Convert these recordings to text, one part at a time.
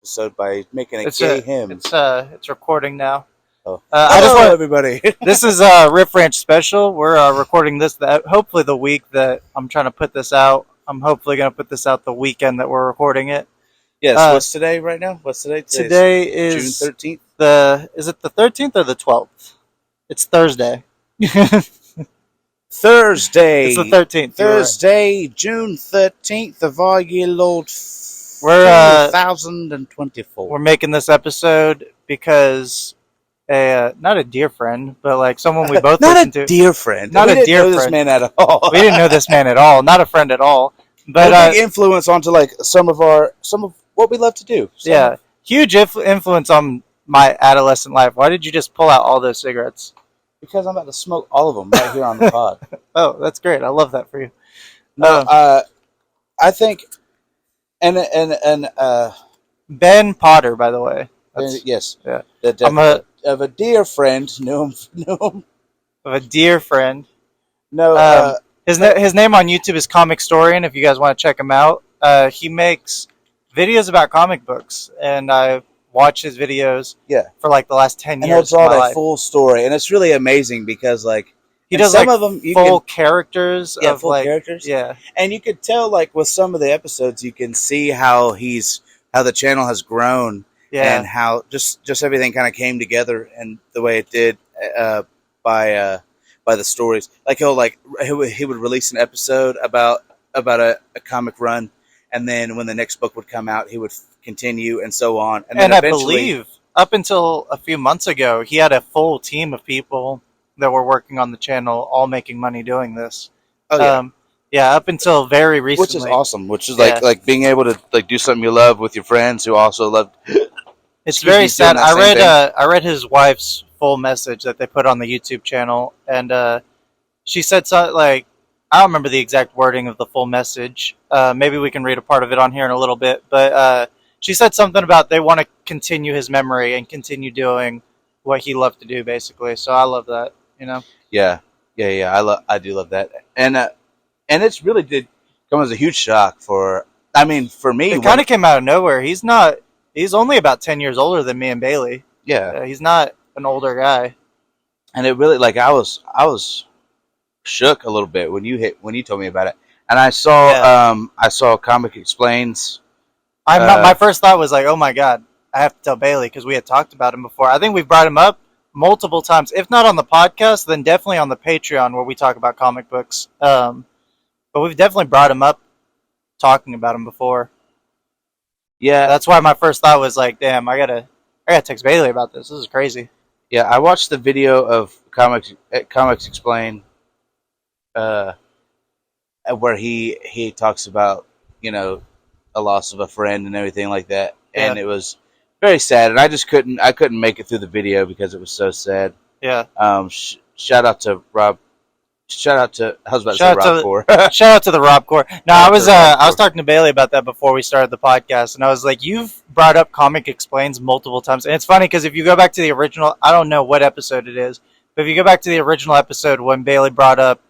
episode by making a gay hymn. It's recording now. Oh. Hello, everybody. This is Riff Ranch special. We're recording this hopefully the week that I'm trying to put this out. I'm hopefully going to put this out the weekend that we're recording it. Yes. What's today right now? What's today? Today is June 13th. Is it the 13th or the 12th? It's Thursday. Thursday. It's the 13th. Thursday, June 13th of our year Lord 2024. We're making this episode because not a dear friend, but like someone we both listen to. Not a dear friend. Not a dear friend. This man at all. We didn't know this man at all. Not a friend at all. But a big influence onto like some of what we love to do. Yeah, huge influence on my adolescent life. Why did you just pull out all those cigarettes? Because I'm about to smoke all of them right here on the pod. Oh, that's great. I love that for you. No, I think, and Ben Potter, by the way. Yes, yeah. I'm of a dear friend. Knew him. Of a dear friend. No, his name on YouTube is Comicstorian. If you guys want to check him out, he makes videos about comic books, and I watch his videos. For like the last 10 years. And he'll draw that full story, and it's really amazing because like he does some like of them full characters. Characters. Yeah, and you could tell like with some of the episodes, you can see how the channel has grown. Yeah. And how just everything kind of came together and the way it did by the stories. Like he would release an episode about a comic run, and then when the next book would come out, he would continue and so on. And then I believe up until a few months ago, he had a full team of people that were working on the channel, all making money doing this. Oh yeah. Yeah, up until very recently. Which is awesome. Which is like being able to like do something you love with your friends who also love. It's very sad. I read his wife's full message that they put on the YouTube channel, and she said something like, I don't remember the exact wording of the full message. Maybe we can read a part of it on here in a little bit. But she said something about they want to continue his memory and continue doing what he loved to do, basically. So I love that. You know. Yeah. I do love that, and it's really did come as a huge shock for me. It kind of came out of nowhere. He's only about 10 years older than me and Bailey. Yeah. He's not an older guy. And it really, like, I was shook a little bit when you told me about it. And I saw Comic Explains. My first thought was like, oh my God, I have to tell Bailey because we had talked about him before. I think we've brought him up multiple times, if not on the podcast, then definitely on the Patreon where we talk about comic books. But we've definitely brought him up talking about him before. Yeah, that's why my first thought was like, "Damn, I gotta text Bailey about this. This is crazy." Yeah, I watched the video of Comics Explain, where he talks about a loss of a friend and everything like that, and it was very sad. And I couldn't make it through the video because it was so sad. Yeah. Shout out to Rob. Shout out to Rob Core. Shout out to the Rob Core. No, I was talking to Bailey about that before we started the podcast, and I was like, "You've brought up Comic Explains multiple times," and it's funny because if you go back to the original, I don't know what episode it is, but if you go back to the original episode when Bailey brought up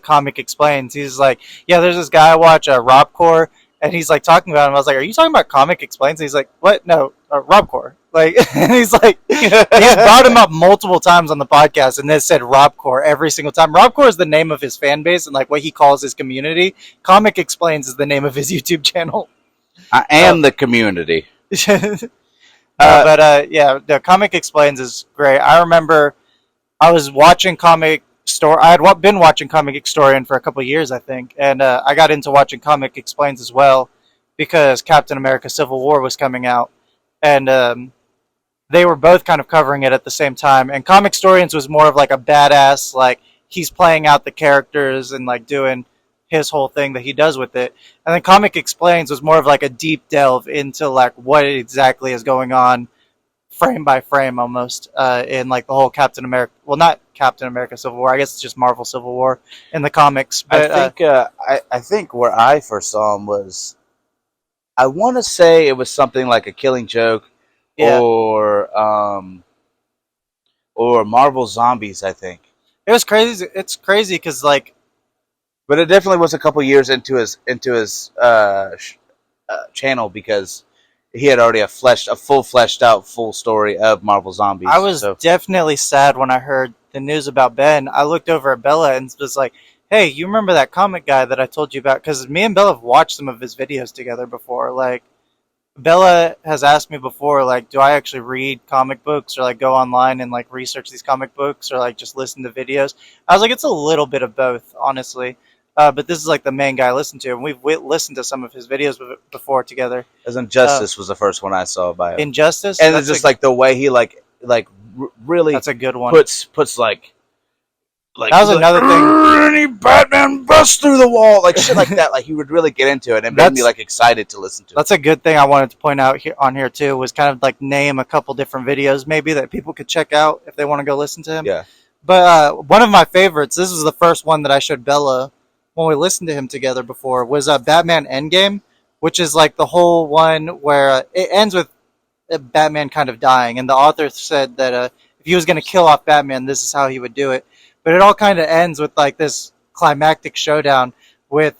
Comic Explains, he's like, "Yeah, there's this guy I watch, Rob Core," and he's like talking about him. I was like, "Are you talking about Comic Explains?" And he's like, "What? No, Rob Core." Like, and he's like, he's brought him up multiple times on the podcast, and they said Rob Core every single time. Rob Core is the name of his fan base and like what he calls his community. Comic Explains is the name of his YouTube channel. I am the community. The Comic Explains is great. I remember I was watching I had been watching Comicstorian for a couple of years, I think, and I got into watching Comic Explains as well because Captain America: Civil War was coming out, and they were both kind of covering it at the same time. And Comicstorians was more of like a badass, like he's playing out the characters and like doing his whole thing that he does with it. And then Comic Explains was more of like a deep delve into like what exactly is going on frame by frame almost in like the whole Captain America, well, not Captain America Civil War, I guess it's just Marvel Civil War in the comics. But I think where I first saw him was, I want to say it was something like a Killing Joke. Yeah. Or Marvel Zombies, I think. It was crazy. It's crazy because like, but it definitely was a couple years into his channel because he had already a full fleshed out full story of Marvel Zombies. I was definitely sad when I heard the news about Ben. I looked over at Bella and was like, "Hey, you remember that comic guy that I told you about?" Because me and Bella have watched some of his videos together before. Like, Bella has asked me before, like, do I actually read comic books or like go online and like research these comic books or like just listen to videos? I was like, it's a little bit of both, honestly. But this is like the main guy I listen to, and we listened to some of his videos before together. As Injustice was the first one I saw by him. Injustice, and it's just like the way he really that's a good one. Puts like that was another thing. Any Batman busts through the wall, like shit like that. Like he would really get into it and made me like excited to listen to. That's a good thing I wanted to point out here too. Was kind of like name a couple different videos maybe that people could check out if they want to go listen to him. Yeah. But one of my favorites. This is the first one that I showed Bella when we listened to him together before. Was Batman Endgame, which is like the whole one where it ends with Batman kind of dying, and the author said that if he was going to kill off Batman, this is how he would do it. But it all kind of ends with like this climactic showdown with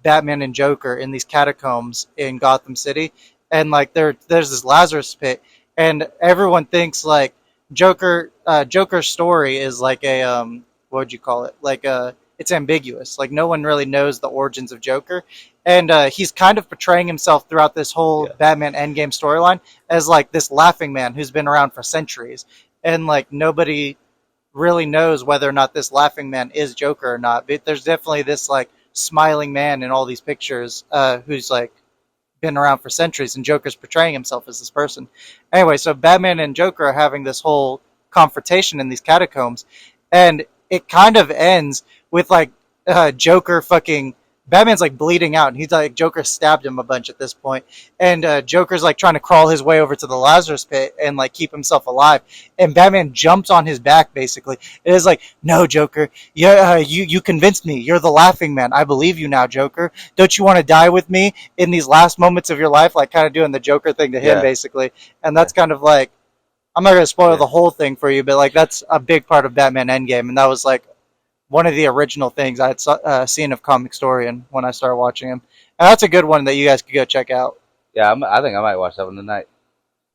Batman and Joker in these catacombs in Gotham City, and like there's this Lazarus pit, and everyone thinks like Joker's story is like a what would you call it? Like it's ambiguous. Like no one really knows the origins of Joker, and he's kind of portraying himself throughout this whole Batman Endgame storyline as like this laughing man who's been around for centuries, and like nobody really knows whether or not this laughing man is Joker or not. But there's definitely this like smiling man in all these pictures who's like been around for centuries, and Joker's portraying himself as this person. Anyway, so Batman and Joker are having this whole confrontation in these catacombs, and it kind of ends with like Joker fucking Batman's like bleeding out, and he's like Joker stabbed him a bunch at this point, and Joker's like trying to crawl his way over to the Lazarus pit and like keep himself alive, and Batman jumps on his back basically. It is like, no, Joker, you convinced me. You're the laughing man. I believe you now, Joker. Don't you want to die with me in these last moments of your life? Like kind of doing the Joker thing to him basically, and that's kind of like, I'm not gonna spoil the whole thing for you, but like that's a big part of Batman Endgame, and that was like one of the original things I had seen of Comicstorian when I started watching him. And that's a good one that you guys could go check out. Yeah, I think I might watch that one tonight.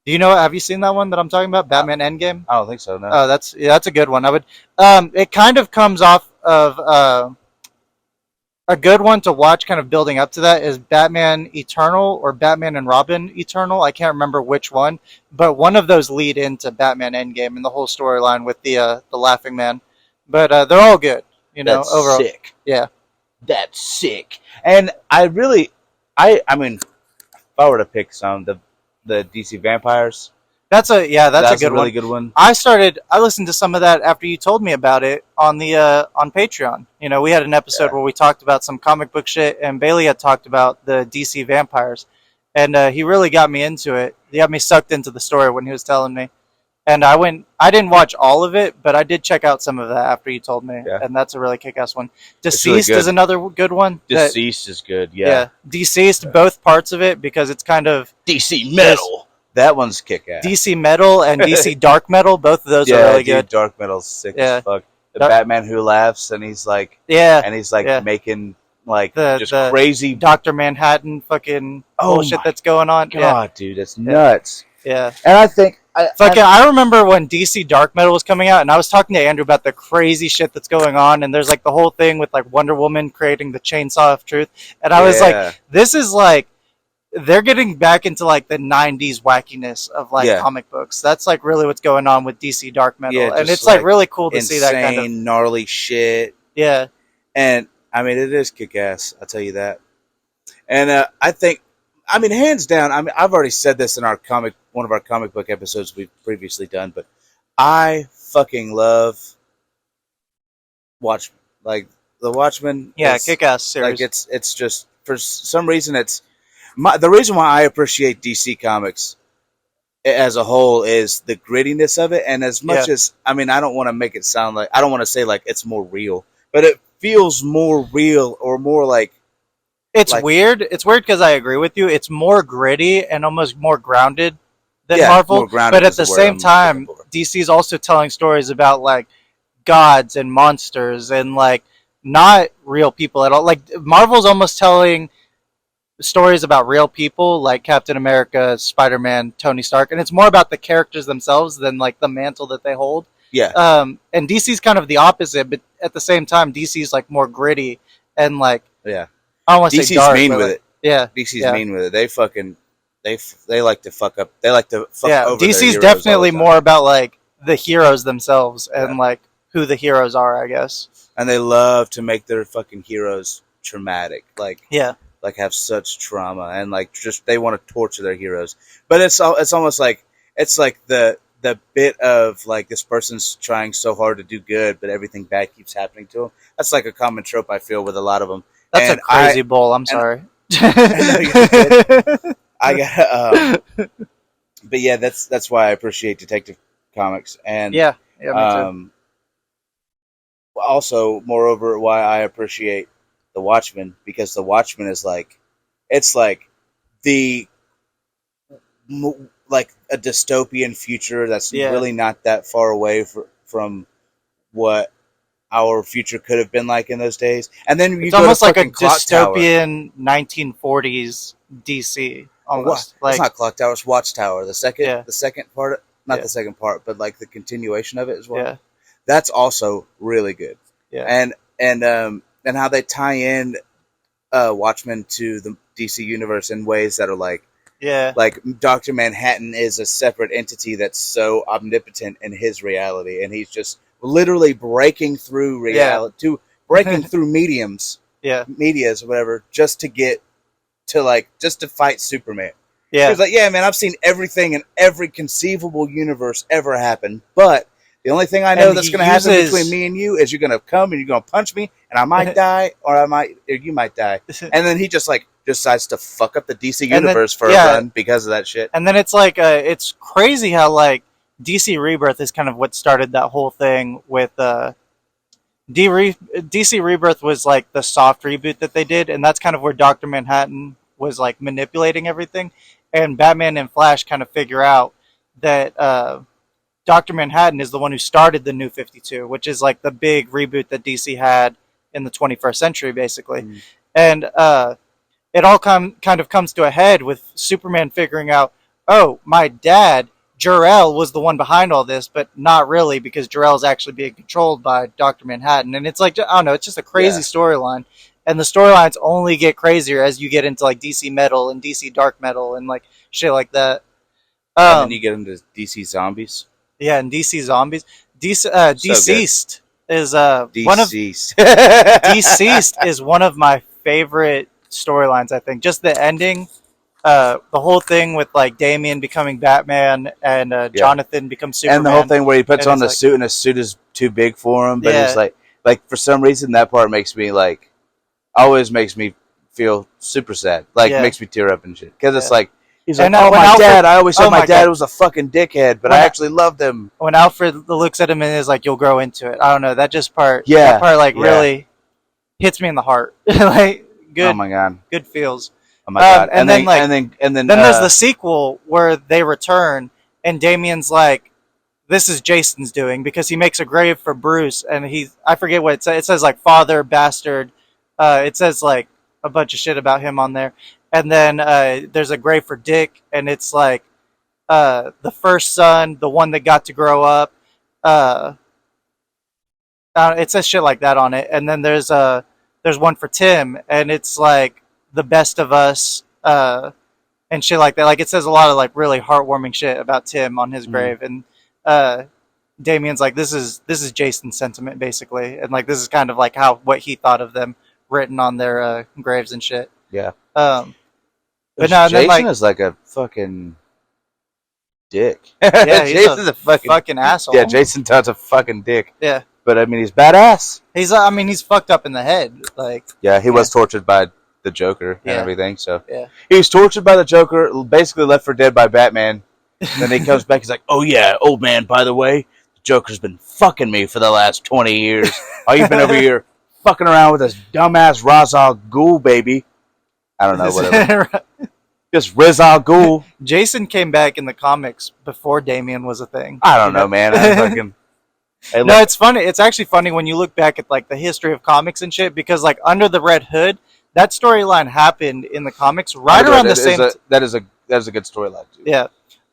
Do you know? Have you seen that one that I'm talking about, Batman Endgame? I don't think so. No. Oh, that's a good one. I would. It kind of comes off of a good one to watch, kind of building up to that, is Batman Eternal or Batman and Robin Eternal. I can't remember which one, but one of those lead into Batman Endgame and the whole storyline with the Laughing Man. But they're all good, you know. That's overall, sick. Yeah, that's sick. And I mean, if I were to pick some, the DC Vampires. that's a good really good one. I listened to some of that after you told me about it on the on Patreon. You know, we had an episode where we talked about some comic book shit, and Bailey had talked about the DC Vampires, and he really got me into it. He got me sucked into the story when he was telling me. And I didn't watch all of it, but I did check out some of that after you told me. Yeah. And that's a really kick-ass one. Deceased really is another good one. Deceased is good, yeah. Deceased, both parts of it, because it's kind of DC Metal. That one's kick-ass. DC Metal and DC Dark Metal, both of those are really good. Dark Metal's sick as fuck. The Batman who laughs, and he's like... making... like just crazy Dr. Manhattan fucking bullshit that's going on. God, dude, it's nuts. Yeah. And I think I remember when DC Dark Metal was coming out, and I was talking to Andrew about the crazy shit that's going on, and there's like the whole thing with like Wonder Woman creating the Chainsaw of Truth, and I was like, this is like, they're getting back into like the 90s wackiness of like comic books. That's like really what's going on with DC Dark Metal, and it's like really cool to see that kind of gnarly shit. Yeah. And I mean, it is kick-ass, I'll tell you that. And I think, I mean, hands down, I mean, I've already said this in one of our comic book episodes we've previously done, but I fucking love Watchmen. Like, The Watchmen. Yeah, kick-ass series. Like, it's just, for some reason, the reason why I appreciate DC Comics as a whole is the grittiness of it, and as much as, I mean, I don't want to make it sound like, I don't want to say like it's more real, but it feels more real, or more like, it's like, weird. It's weird because I agree with you. It's more gritty and almost more grounded than Marvel. But at the same time, DC's also telling stories about like gods and monsters and like not real people at all. Like Marvel's almost telling stories about real people like Captain America, Spider-Man, Tony Stark, and it's more about the characters themselves than like the mantle that they hold. Yeah, And DC's kind of the opposite, but at the same time, DC's like more gritty and like yeah. I don't want to say DC's dark, mean but with like, it. yeah, DC's yeah, mean with it. They like to fuck up. They like to fuck yeah. over their DC's heroes all definitely the time. more about like the heroes themselves and Yeah. like who the heroes are, I guess. And they love to make their fucking heroes traumatic, Yeah, like have such trauma, and like just they want to torture their heroes. But it's almost like it's like the bit of like this person's trying so hard to do good, but everything bad keeps happening to them. That's like a common trope I feel with a lot of them. that's And a crazy bull. I'm sorry. know you're good. I got, but yeah, that's why I appreciate Detective Comics, and Yeah, yeah, me too. also, moreover, why I appreciate the Watchmen, because the Watchmen is like, it's like the like a dystopian future that's Yeah. really not that far away from what our future could have been like in those days. And then you It's go almost to like a fucking Clock Tower. dystopian 1940s DC. Almost It's like not Clock Tower, it's Watchtower. Yeah. The second part, not Yeah. the second part, but like the continuation of it as well. yeah, That's also really good. yeah, And how they tie in Watchmen to the DC universe in ways that are yeah, like Dr. Manhattan is a separate entity that's so omnipotent in his reality, and he's just literally breaking through reality, breaking through yeah, medias or whatever, just to get to just to fight Superman. yeah. He's like, yeah, man, I've seen everything in every conceivable universe ever happen, but the only thing I know And that's he going to happen uses- between me and you is you're going to come and you're going to punch me, and I might die, or you might die. And then he just decides to fuck up the DC then- universe for yeah. a run because of that shit. And then it's like it's crazy how like DC Rebirth is kind of what started that whole thing with DC Rebirth was like the soft reboot that they did, and that's kind of where Doctor Manhattan was like manipulating everything, and Batman and Flash kind of figure out that Doctor Manhattan is the one who started the New 52, which is like the big reboot that DC had in the 21st century, basically, and it all kind of comes to a head with Superman figuring out, oh, my dad Jor-El was the one behind all this, but not really, because Jor-El is actually being controlled by Dr. Manhattan. And it's like, I don't know, it's just a crazy storyline. And the storylines only get crazier as you get into like DC Metal and DC Dark Metal and like shit like that. And then you get into DC Zombies. Yeah, and DC Zombies. Deceased is Deceased. Deceased is one of my favorite storylines, I think. Just the ending. The whole thing with like Damian becoming Batman and Jonathan becomes Superman, and the whole thing where he puts And on the it's suit and his suit is too big for him, but Yeah. it's like for some reason that part makes me always makes me feel super sad, Yeah. makes me tear up and shit, because it's Yeah. like he's And, like, oh when my Alfred- dad, I always said oh my my dad God. was a fucking dickhead, but When I I- actually loved him. when Alfred looks at him and is like, "You'll grow into it." I don't know. That part Yeah. really hits me in the heart. Like good, Oh my god, good feels. oh my god, and then, like- and then Then there's the sequel where they return and Damian's like, "This is Jason's doing," because he makes a grave for Bruce and I forget what it says. It says like father bastard. It says like a bunch of shit about him on there. And then there's a grave for Dick, and it's like the first son, the one that got to grow up. It says shit like that on it. And then there's one for Tim, and it's like the best of us and shit like that. Like it says a lot of like really heartwarming shit about Tim on his grave, and Damian's like, this is Jason's sentiment basically, and like this is kind of like what he thought of them written on their graves and shit. yeah. But no, Jason and then, like, is like a fucking dick. yeah, he's Jason's a a fucking asshole. yeah. Jason Todd's a fucking dick, Yeah, but I mean he's badass. he's fucked up in the head. Like, Yeah, he was tortured by the Joker and Yeah. everything. So yeah, he was tortured by the Joker, basically left for dead by Batman. Then he comes back. He's like, "Oh yeah, old man. By the way, the Joker's been fucking me for the last 20 years. Oh, you've been over here fucking around with this dumbass Ra's al Ghul, baby. I don't know, whatever. Just Ra's al Ghul. Jason came back in the comics before Damian was a thing. I don't know, man. I fucking. Hey, No, look, it's funny. It's actually funny when you look back at like the history of comics and shit, because like under the Red Hood, that storyline happened in the comics right around the same. That is a good storyline too. Yeah,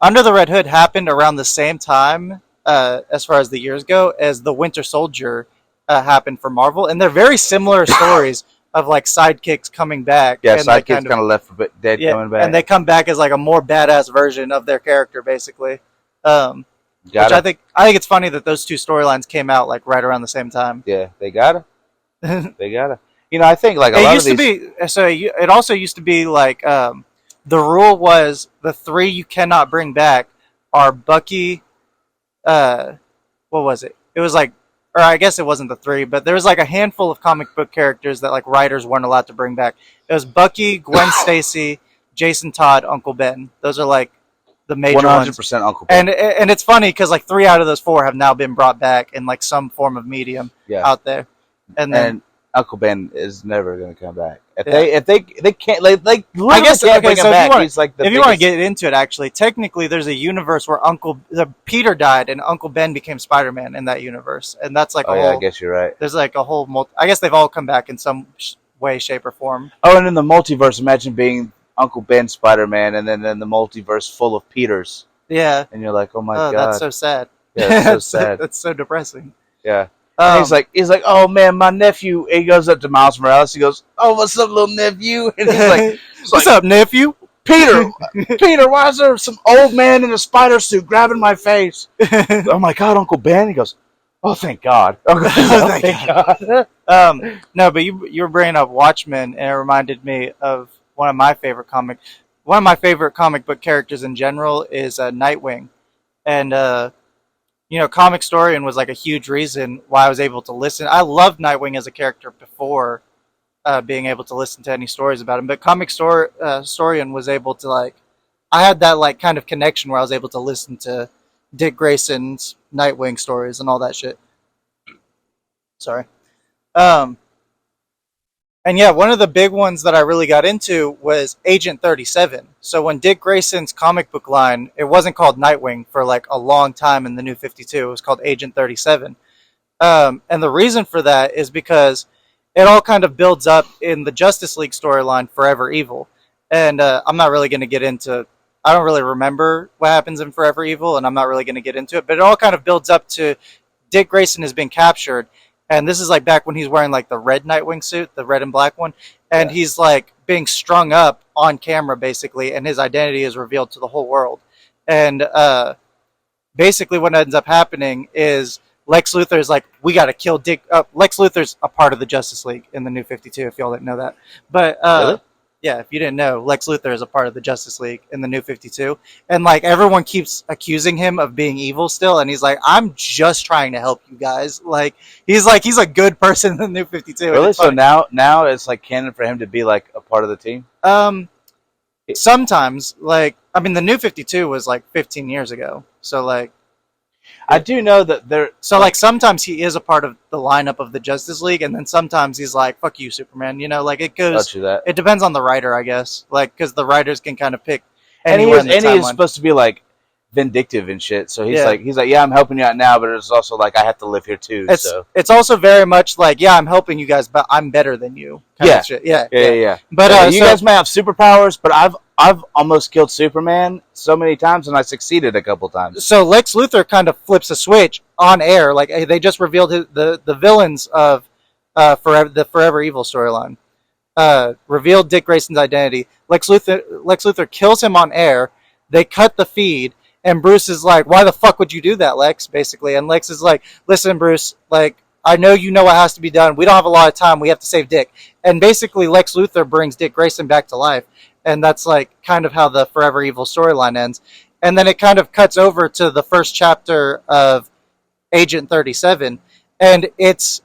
Under the Red Hood happened around the same time, as far as the years go, as the Winter Soldier happened for Marvel, and they're very similar stories of like sidekicks coming back. Yeah, and sidekicks kind of left for dead coming back, and they come back as like a more badass version of their character, basically. Which I think it's funny that those two storylines came out like right around the same time. Yeah, they gotta. They gotta. You know, I think like a lot of these. It also used to be like the rule was the 3 you cannot bring back are Bucky. What was it? It was like, or I guess it wasn't the 3, but there was like a handful of comic book characters that like writers weren't allowed to bring back. It was Bucky, Gwen Stacy, Jason Todd, Uncle Ben. Those are like the major 100% Uncle Ben. And it's funny because like 3 out of those 4 have now been brought back in like some form of medium out there. And Uncle Ben is never going to come back. If they can't, I guess can't bring him back. He's like if you want to get into it, actually, technically, there's a universe where Peter died and Uncle Ben became Spider-Man in that universe, and that's like I guess you're right. There's like a whole. I guess they've all come back in some way, shape, or form. Oh, and in the multiverse, imagine being Uncle Ben Spider-Man, and then in the multiverse full of Peters. Yeah, and you're like, oh my god, that's so sad. Yeah, that's so sad. That's so depressing. Yeah. He's like, oh man, my nephew. He goes up to Miles Morales. He goes, oh, what's up, little nephew? And he's like, what's up, nephew? Peter, why is there some old man in a spider suit grabbing my face? Oh my god, Uncle Ben. He goes, oh, thank God. Thank God. No, but you were bringing up Watchmen, and it reminded me of one of my favorite comic book characters in general is Nightwing, and Comicstorian was like a huge reason why I was able to listen. I loved Nightwing as a character before being able to listen to any stories about him, but Comicstorian was able to I had that like kind of connection where I was able to listen to Dick Grayson's Nightwing stories and all that shit. Sorry. And yeah, one of the big ones that I really got into was Agent 37. So when Dick Grayson's comic book line, it wasn't called Nightwing for like a long time in the New 52. It was called Agent 37. And the reason for that is because it all kind of builds up in the Justice League storyline, Forever Evil. And I'm not really going to get into... I don't really remember what happens in Forever Evil, and I'm not really going to get into it. But it all kind of builds up to Dick Grayson has been captured. And this is like back when he's wearing like the red Nightwing suit, the red and black one. And he's like being strung up on camera basically. And his identity is revealed to the whole world. And basically what ends up happening is Lex Luthor is like, we got to kill Dick. Lex Luthor's a part of the Justice League in the New 52, if y'all didn't know that. But really? Yeah, if you didn't know, Lex Luthor is a part of the Justice League in the New 52. And like everyone keeps accusing him of being evil still. And he's like, I'm just trying to help you guys. He's a good person in the New 52. Really? So now it's like canon for him to be like a part of the team? Sometimes, the New 52 was like 15 years ago. So I do know that there. So sometimes he is a part of the lineup of the Justice League, and then sometimes he's like, "Fuck you, Superman." It goes. It depends on the writer, I guess. Because the writers can kind of pick. And he is supposed to be like vindictive and shit. So he's like, yeah, I'm helping you out now, but it's also like I have to live here too. It's also very much like, yeah, I'm helping you guys, but I'm better than you. Yeah. But you guys may have superpowers, but I've almost killed Superman so many times, and I succeeded a couple times. So Lex Luthor kind of flips a switch on air. Like they just revealed the villains of the Forever Evil storyline. Revealed Dick Grayson's identity. Lex Luthor kills him on air. They cut the feed, and Bruce is like, "Why the fuck would you do that, Lex?" Basically, and Lex is like, "Listen, Bruce. I know you know what has to be done. We don't have a lot of time. We have to save Dick." And basically, Lex Luthor brings Dick Grayson back to life. And that's kind of how the Forever Evil storyline ends. And then it kind of cuts over to the first chapter of Agent 37. And it's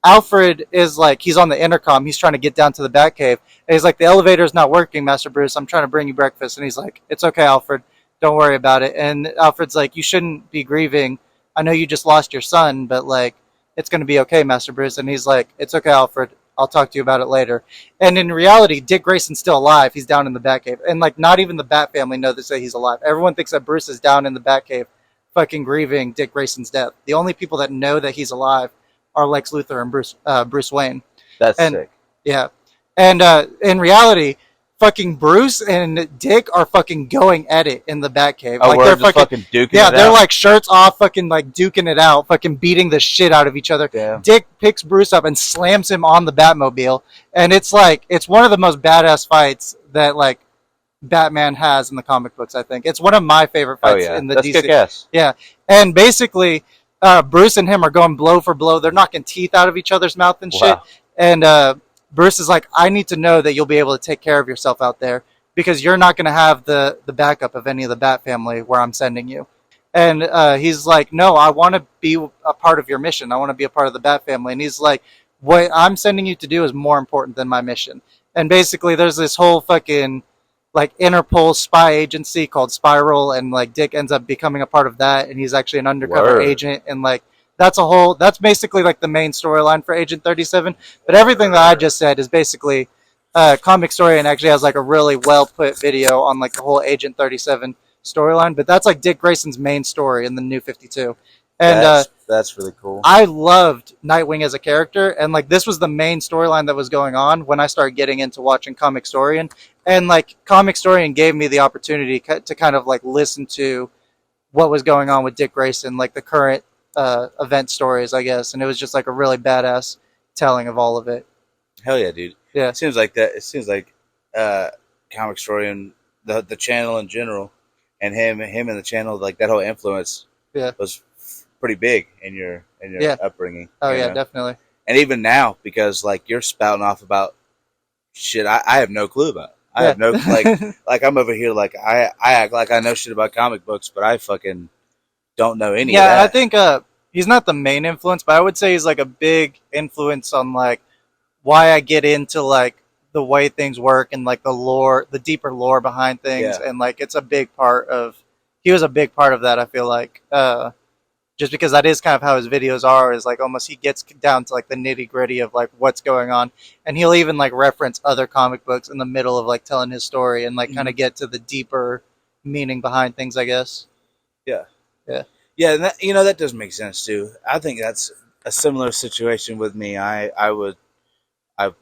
Alfred is he's on the intercom. He's trying to get down to the Batcave. And he's like, the elevator's not working, Master Bruce. I'm trying to bring you breakfast. And he's like, it's okay, Alfred. Don't worry about it. And Alfred's like, you shouldn't be grieving. I know you just lost your son, but it's going to be okay, Master Bruce. And he's like, it's okay, Alfred. I'll talk to you about it later. And in reality, Dick Grayson's still alive. He's down in the Batcave. And not even the Bat family know that he's alive. Everyone thinks that Bruce is down in the Batcave fucking grieving Dick Grayson's death. The only people that know that he's alive are Lex Luthor and Bruce Wayne. That's sick. Yeah. And in reality, fucking Bruce and Dick are fucking going at it in the Batcave. Oh, Like we're they're just fucking duking yeah, it they're out. like shirts off, fucking like duking it out, fucking beating the shit out of each other. Damn. Dick picks Bruce up and slams him on the Batmobile, and it's like it's one of the most badass fights that like Batman has in the comic books. I think it's one of my favorite Oh fights yeah, in the that's DC. kick-ass. Yeah, and basically, Bruce and him are going blow for blow. They're knocking teeth out of each other's mouth and shit. Wow. And Bruce is like, I need to know that you'll be able to take care of yourself out there because you're not going to have the backup of any of the Bat family where I'm sending you. And he's like, no, I want to be a part of your mission. I want to be a part of the Bat family. And he's like, what I'm sending you to do is more important than my mission. And basically, there's this whole fucking like Interpol spy agency called Spiral, and like Dick ends up becoming a part of that, and he's actually an undercover Word. agent, and like that's basically like the main storyline for Agent 37. But everything that I just said is basically Comicstorian actually has like a really well put video on like the whole Agent 37 storyline, but that's like Dick Grayson's main story in the New 52. And that's really cool. I loved Nightwing as a character, and like this was the main storyline that was going on when I started getting into watching Comicstorian, and like Comicstorian gave me the opportunity to kind of like listen to what was going on with Dick Grayson, like the current event stories, I guess, and it was just like a really badass telling of all of it. Hell yeah, dude. Yeah, It seems like that. It seems like Comicstorian, the channel in general, and him and the channel, like that whole influence, Yeah. was pretty big in your Yeah. upbringing. Oh you yeah, know? definitely. And even now, because like you're spouting off about shit I have no clue about. I Yeah. have no like I'm over here like I act like I know shit about comic books, but I fucking don't know any of Yeah, that. I think he's not the main influence, but I would say he's like a big influence on like why I get into like the way things work and like the lore, the deeper lore behind things, Yeah. and like it's a big part of. He was a big part of that. I feel like just because that is kind of how his videos are, is like almost he gets down to like the nitty gritty of like what's going on, and he'll even like reference other comic books in the middle of like telling his story and like kind of get to the deeper meaning behind things, I guess. Yeah. Yeah. Yeah, and that, that does make sense too. I think that's a similar situation with me. I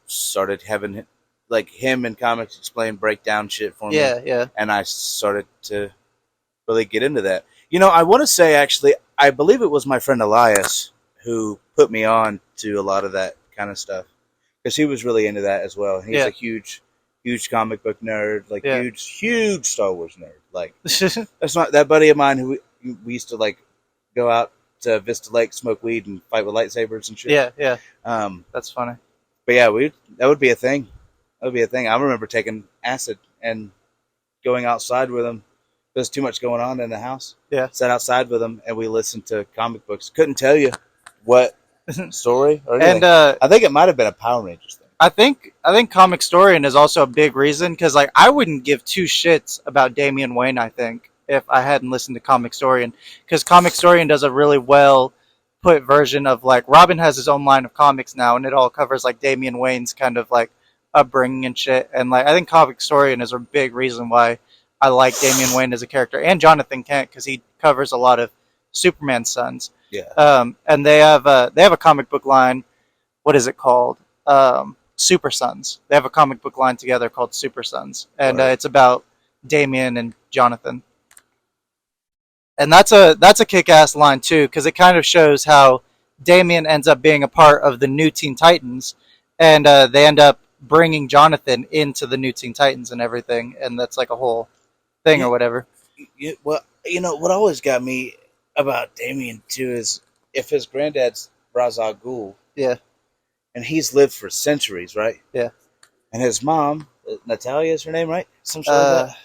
started having like him in Comics Explain break down shit for me. Yeah. And I started to really get into that. I want to say actually, I believe it was my friend Elias who put me on to a lot of that kind of stuff because he was really into that as well. He's Yeah. a huge comic book nerd, like Yeah. huge Star Wars nerd. Like that's not that buddy of mine who we used to like go out to Vista Lake, smoke weed, and fight with lightsabers and shit. Yeah. Um, That's funny. but yeah, that would be a thing. That would be a thing. I remember taking acid and going outside with him. There's too much going on in the house. Yeah. Sat outside with him and we listened to comic books. Couldn't tell you what story or anything. And I think it might have been a Power Rangers thing. I think Comicstorian is also a big reason because like I wouldn't give two shits about Damian Wayne. I think if I hadn't listened to Comicstorian, because Comicstorian does a really well put version of like Robin has his own line of comics now, and it all covers like Damian Wayne's kind of like upbringing and shit. And like I think Comicstorian is a big reason why I like Damian Wayne as a character, and Jonathan Kent because he covers a lot of Superman's sons. Yeah. And they have a comic book line. What is it called? Super Sons. They have a comic book line together called Super Sons, and Right. it's about Damian and Jonathan. And that's a kick-ass line too, because it kind of shows how Damian ends up being a part of the new Teen Titans, and they end up bringing Jonathan into the new Teen Titans and everything, and that's like a whole thing or whatever. Well, what always got me about Damien too is if his granddad's Ra's al Ghul, Yeah, and he's lived for centuries, right? Yeah. And his mom, Natalia is her name, right? Some shit like that.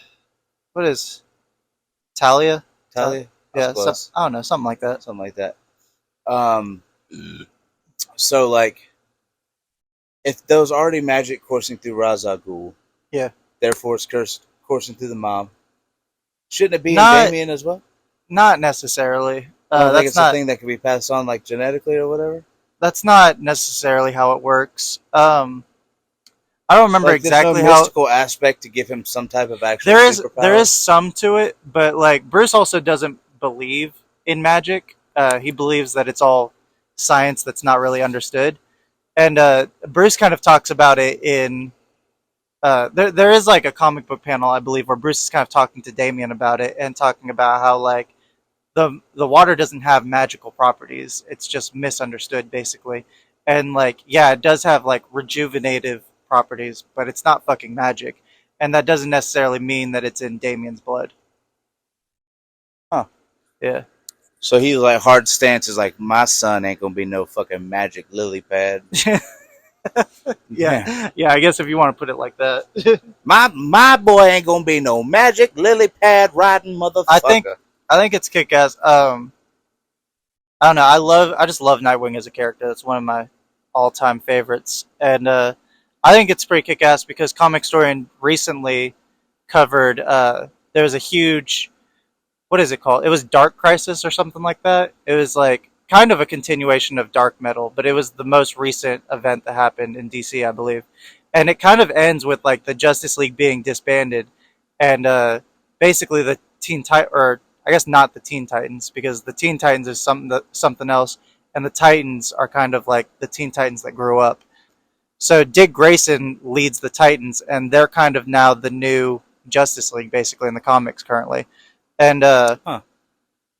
what is Talia? Talia? Yeah, Close. I don't know, something like that. Something like that. So like, if there was already magic coursing through Ra's al Ghul, Yeah. therefore it's coursing through the mom. Shouldn't it be Not- in Damien as well? Not necessarily. I don't think That's it's not. a thing that can be passed on like genetically or whatever. That's not necessarily how it works. I don't remember Like, there's exactly no how. mystical aspect to give him some type of actual superpower. There is some to it, but like Bruce also doesn't believe in magic. He believes that it's all science that's not really understood, and Bruce kind of talks about it in There is like a comic book panel, I believe, where Bruce is kind of talking to Damian about it and talking about how like the water doesn't have magical properties. It's just misunderstood basically. And like yeah, it does have like rejuvenative properties, but it's not fucking magic. And that doesn't necessarily mean that it's in Damian's blood. Huh. Yeah. So he's like hard stance is like my son ain't gonna be no fucking magic lily pad. Yeah. Yeah, I guess if you want to put it like that. My boy ain't gonna be no magic lily pad riding motherfucker. I think it's kick ass. I don't know. I just love Nightwing as a character. It's one of my all time favorites, and I think it's pretty kick ass because Comicstorian recently covered. There was a huge, what is it called? It was Dark Crisis or something like that. It was like kind of a continuation of Dark Metal, but it was the most recent event that happened in DC, I believe, and it kind of ends with like the Justice League being disbanded, and basically the or I guess not the Teen Titans, because the Teen Titans is something else, and the Titans are kind of like the Teen Titans that grew up. So Dick Grayson leads the Titans, and they're kind of now the new Justice League, basically in the comics currently. And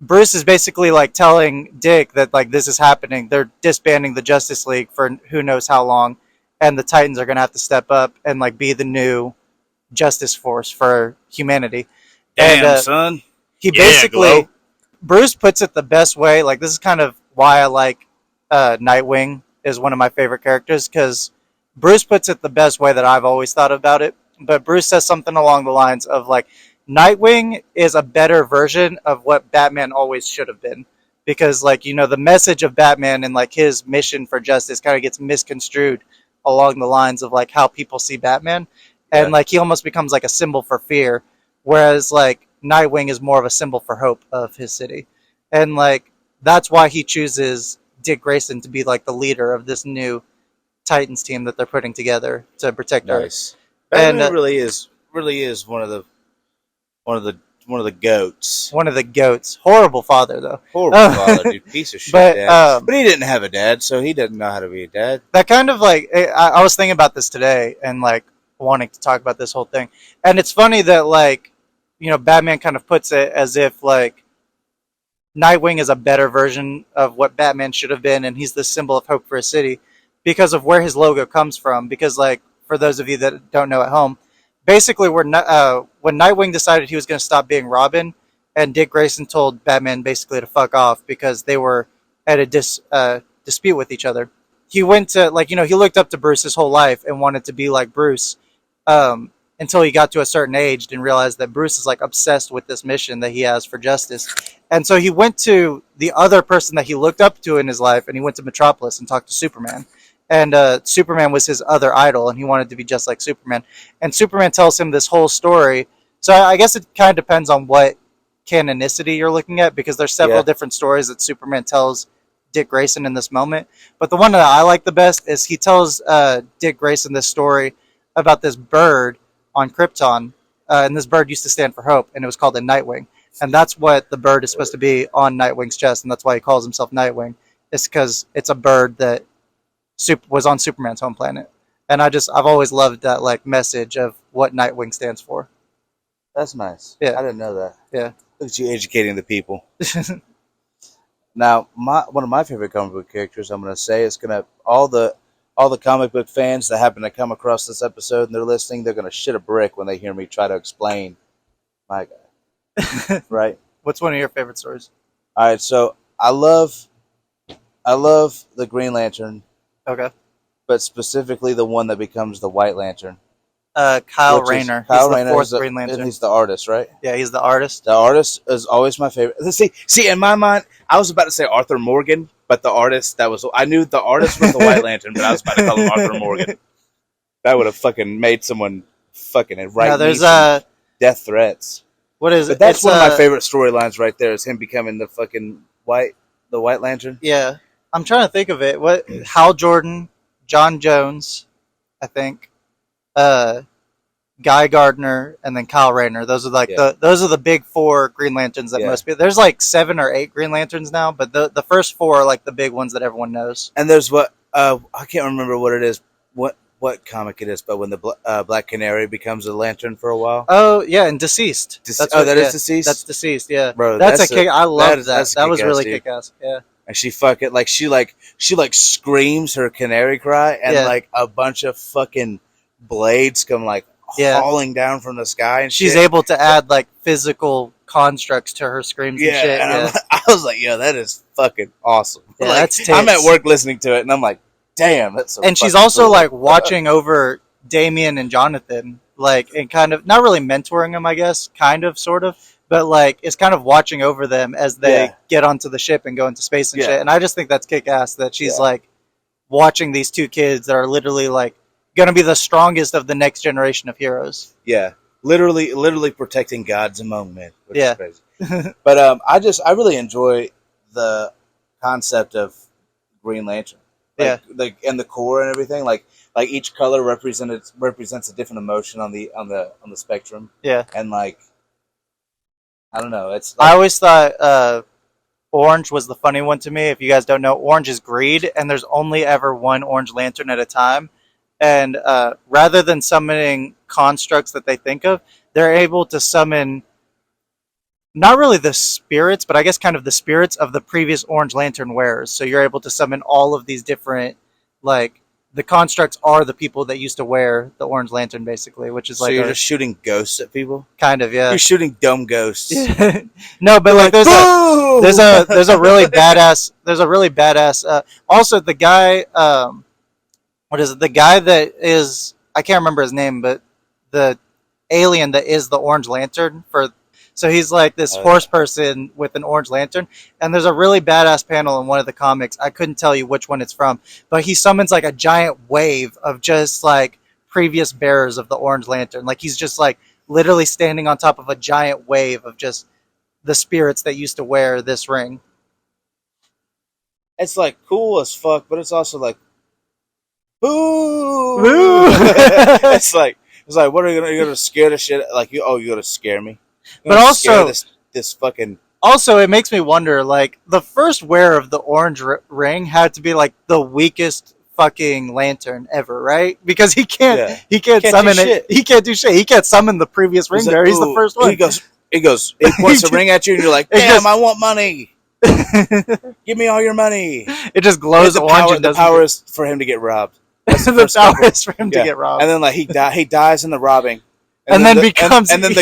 Bruce is basically like telling Dick that like this is happening. They're disbanding the Justice League for who knows how long, and the Titans are gonna have to step up and like be the new Justice Force for humanity. Damn, and, son. He Yeah, basically Glow. Bruce puts it the best way. Like this is kind of why I like Nightwing is one of my favorite characters because Bruce puts it the best way that I've always thought about it. But Bruce says something along the lines of like Nightwing is a better version of what Batman always should have been because like you know the message of Batman and like his mission for justice kind of gets misconstrued along the lines of like how people see Batman and like he almost becomes like a symbol for fear, whereas like Nightwing is more of a symbol for hope of his city. And like that's why he chooses Dick Grayson to be like the leader of this new Titans team that they're putting together to protect Earth. Nice. Batman really is one of the goats. One of the goats. Horrible father though. Horrible father, dude. Piece of shit dad. But he didn't have a dad, so he doesn't know how to be a dad. That kind of like I was thinking about this today and like wanting to talk about this whole thing. And it's funny that like you know, Batman kind of puts it as if like Nightwing is a better version of what Batman should have been, and he's the symbol of hope for a city because of where his logo comes from. Because like for those of you that don't know at home, basically when Nightwing decided he was going to stop being Robin, and Dick Grayson told Batman basically to fuck off because they were at a dispute with each other. He went to like you know he looked up to Bruce his whole life and wanted to be like Bruce. Until he got to a certain age and realized that Bruce is like obsessed with this mission that he has for justice. And so he went to the other person that he looked up to in his life and he went to Metropolis and talked to Superman. And Superman was his other idol and he wanted to be just like Superman. And Superman tells him this whole story. So I guess it kind of depends on what canonicity you're looking at because there's several different stories that Superman tells Dick Grayson in this moment. But the one that I like the best is he tells Dick Grayson this story about this bird on Krypton, and this bird used to stand for hope, and it was called a Nightwing, and that's what the bird is supposed to be on Nightwing's chest, and that's why he calls himself Nightwing. It's because it's a bird that was on Superman's home planet, and I've always loved that like message of what Nightwing stands for. That's nice. Yeah, I didn't know that. Yeah, look at you educating the people. Now, one of my favorite comic book characters, I'm going to say, is going to all the comic book fans that happen to come across this episode and they're listening, they're going to shit a brick when they hear me try to explain my guy. Right? What's one of your favorite stories? All right, so I love the Green Lantern. Okay. But specifically the one that becomes the White Lantern. Kyle Rayner. Kyle he's Rayner the fourth Green Lantern. He's the artist, right? Yeah, he's the artist. The artist is always my favorite. See, in my mind, I was about to say Arthur Morgan, but the artist I knew the artist was the White Lantern, but I was about to call him Arthur Morgan. That would have fucking made someone fucking write me some death threats. What is it? That's one of my favorite storylines right there. Is him becoming the fucking White Lantern. Yeah, I'm trying to think of it. What Hal Jordan, John Jones, I think. Guy Gardner and then Kyle Rayner. Those are like those are the big four Green Lanterns that most people. There's like 7 or 8 Green Lanterns now, but the first 4 are like the big ones that everyone knows. And there's what I can't remember what it is. What what comic it is, but when the Black Canary becomes a lantern for a while. Oh yeah, and Deceased. Is Deceased. That's Deceased. Yeah, Bro, that's a kick. I love that. That was really dude. kick ass. Yeah. And she fucking she screams her canary cry, and like a bunch of fucking blades come like hauling down from the sky, and she's able to add like physical constructs to her screams and shit. And I was like, yo, that is fucking awesome. Yeah, like, that's tits. I'm at work listening to it, and I'm like, damn, that's so. And she's also cool. Like watching over Damien and Jonathan, like, and kind of not really mentoring them, I guess, kind of, sort of. But, like, it's kind of watching over them as they get onto the ship and go into space and shit. And I just think that's kick-ass that she's, like, watching these two kids that are literally, like, going to be the strongest of the next generation of heroes. Yeah. Literally protecting gods among men. Which is crazy. But I really enjoy the concept of Green Lantern. Like, and the core and everything. Like each color represents a different emotion on the spectrum. Yeah. And, like, I don't know. It's. Like, I always thought orange was the funny one to me. If you guys don't know, orange is greed, and there's only ever one orange lantern at a time. And rather than summoning constructs that they think of, they're able to summon not really the spirits, but I guess kind of the spirits of the previous orange lantern wearers. So you're able to summon all of these different, like, the constructs are the people that used to wear the orange lantern, basically, which is so you're just shooting ghosts at people. Kind of, yeah. You're shooting dumb ghosts. No, but like there's a really badass. Also, the guy, what is it? The guy that is, I can't remember his name, but the alien that is the orange lantern for. So he's like this horse person with an orange lantern. And there's a really badass panel in one of the comics. I couldn't tell you which one it's from. But he summons like a giant wave of just like previous bearers of the orange lantern. Like he's just like literally standing on top of a giant wave of just the spirits that used to wear this ring. It's like cool as fuck, but it's also like, boo! It's like, what are you gonna scare the shit? Like you're gonna scare me. But also, this fucking. Also, it makes me wonder. Like the first wearer of the orange ring had to be like the weakest fucking lantern ever, right? Because he can't summon it. He can't do shit. He can't summon the previous ring bearer. He's the first one. He points a ring at you, and you're like, damn, I want money. Give me all your money. It just glows orange. The power is for him to get robbed. That's the power is for him to get robbed. And then like he dies in the robbing. And then the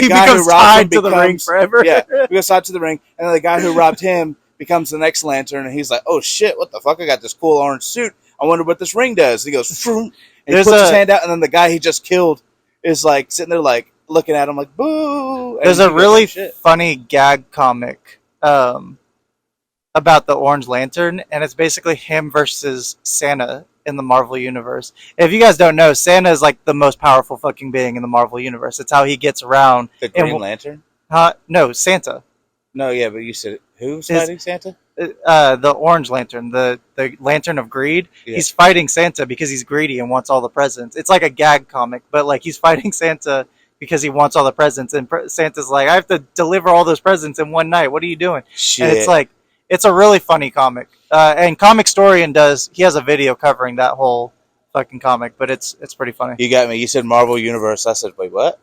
guy who robbed him to the ring forever. Yeah, he goes tied to the ring, and then the guy who robbed him becomes the next lantern, and he's like, "Oh shit, what the fuck? I got this cool orange suit. I wonder what this ring does." And he goes, and he puts his hand out, and then the guy he just killed is like sitting there, like looking at him, like boo. There's a really funny gag comic about the Orange Lantern, and it's basically him versus Santa in the Marvel Universe. If you guys don't know, Santa is like the most powerful fucking being in the Marvel Universe. It's how he gets around. The Green Lantern? No, Santa. No, yeah, but you said who's fighting Santa? The Orange Lantern, the Lantern of Greed. Yeah. He's fighting Santa because he's greedy and wants all the presents. It's like a gag comic, but like he's fighting Santa because he wants all the presents, and Santa's like, I have to deliver all those presents in one night. What are you doing? Shit. And it's like, it's a really funny comic. And Comicstorian he has a video covering that whole fucking comic, but it's pretty funny. You got me. You said Marvel Universe. I said, wait, what?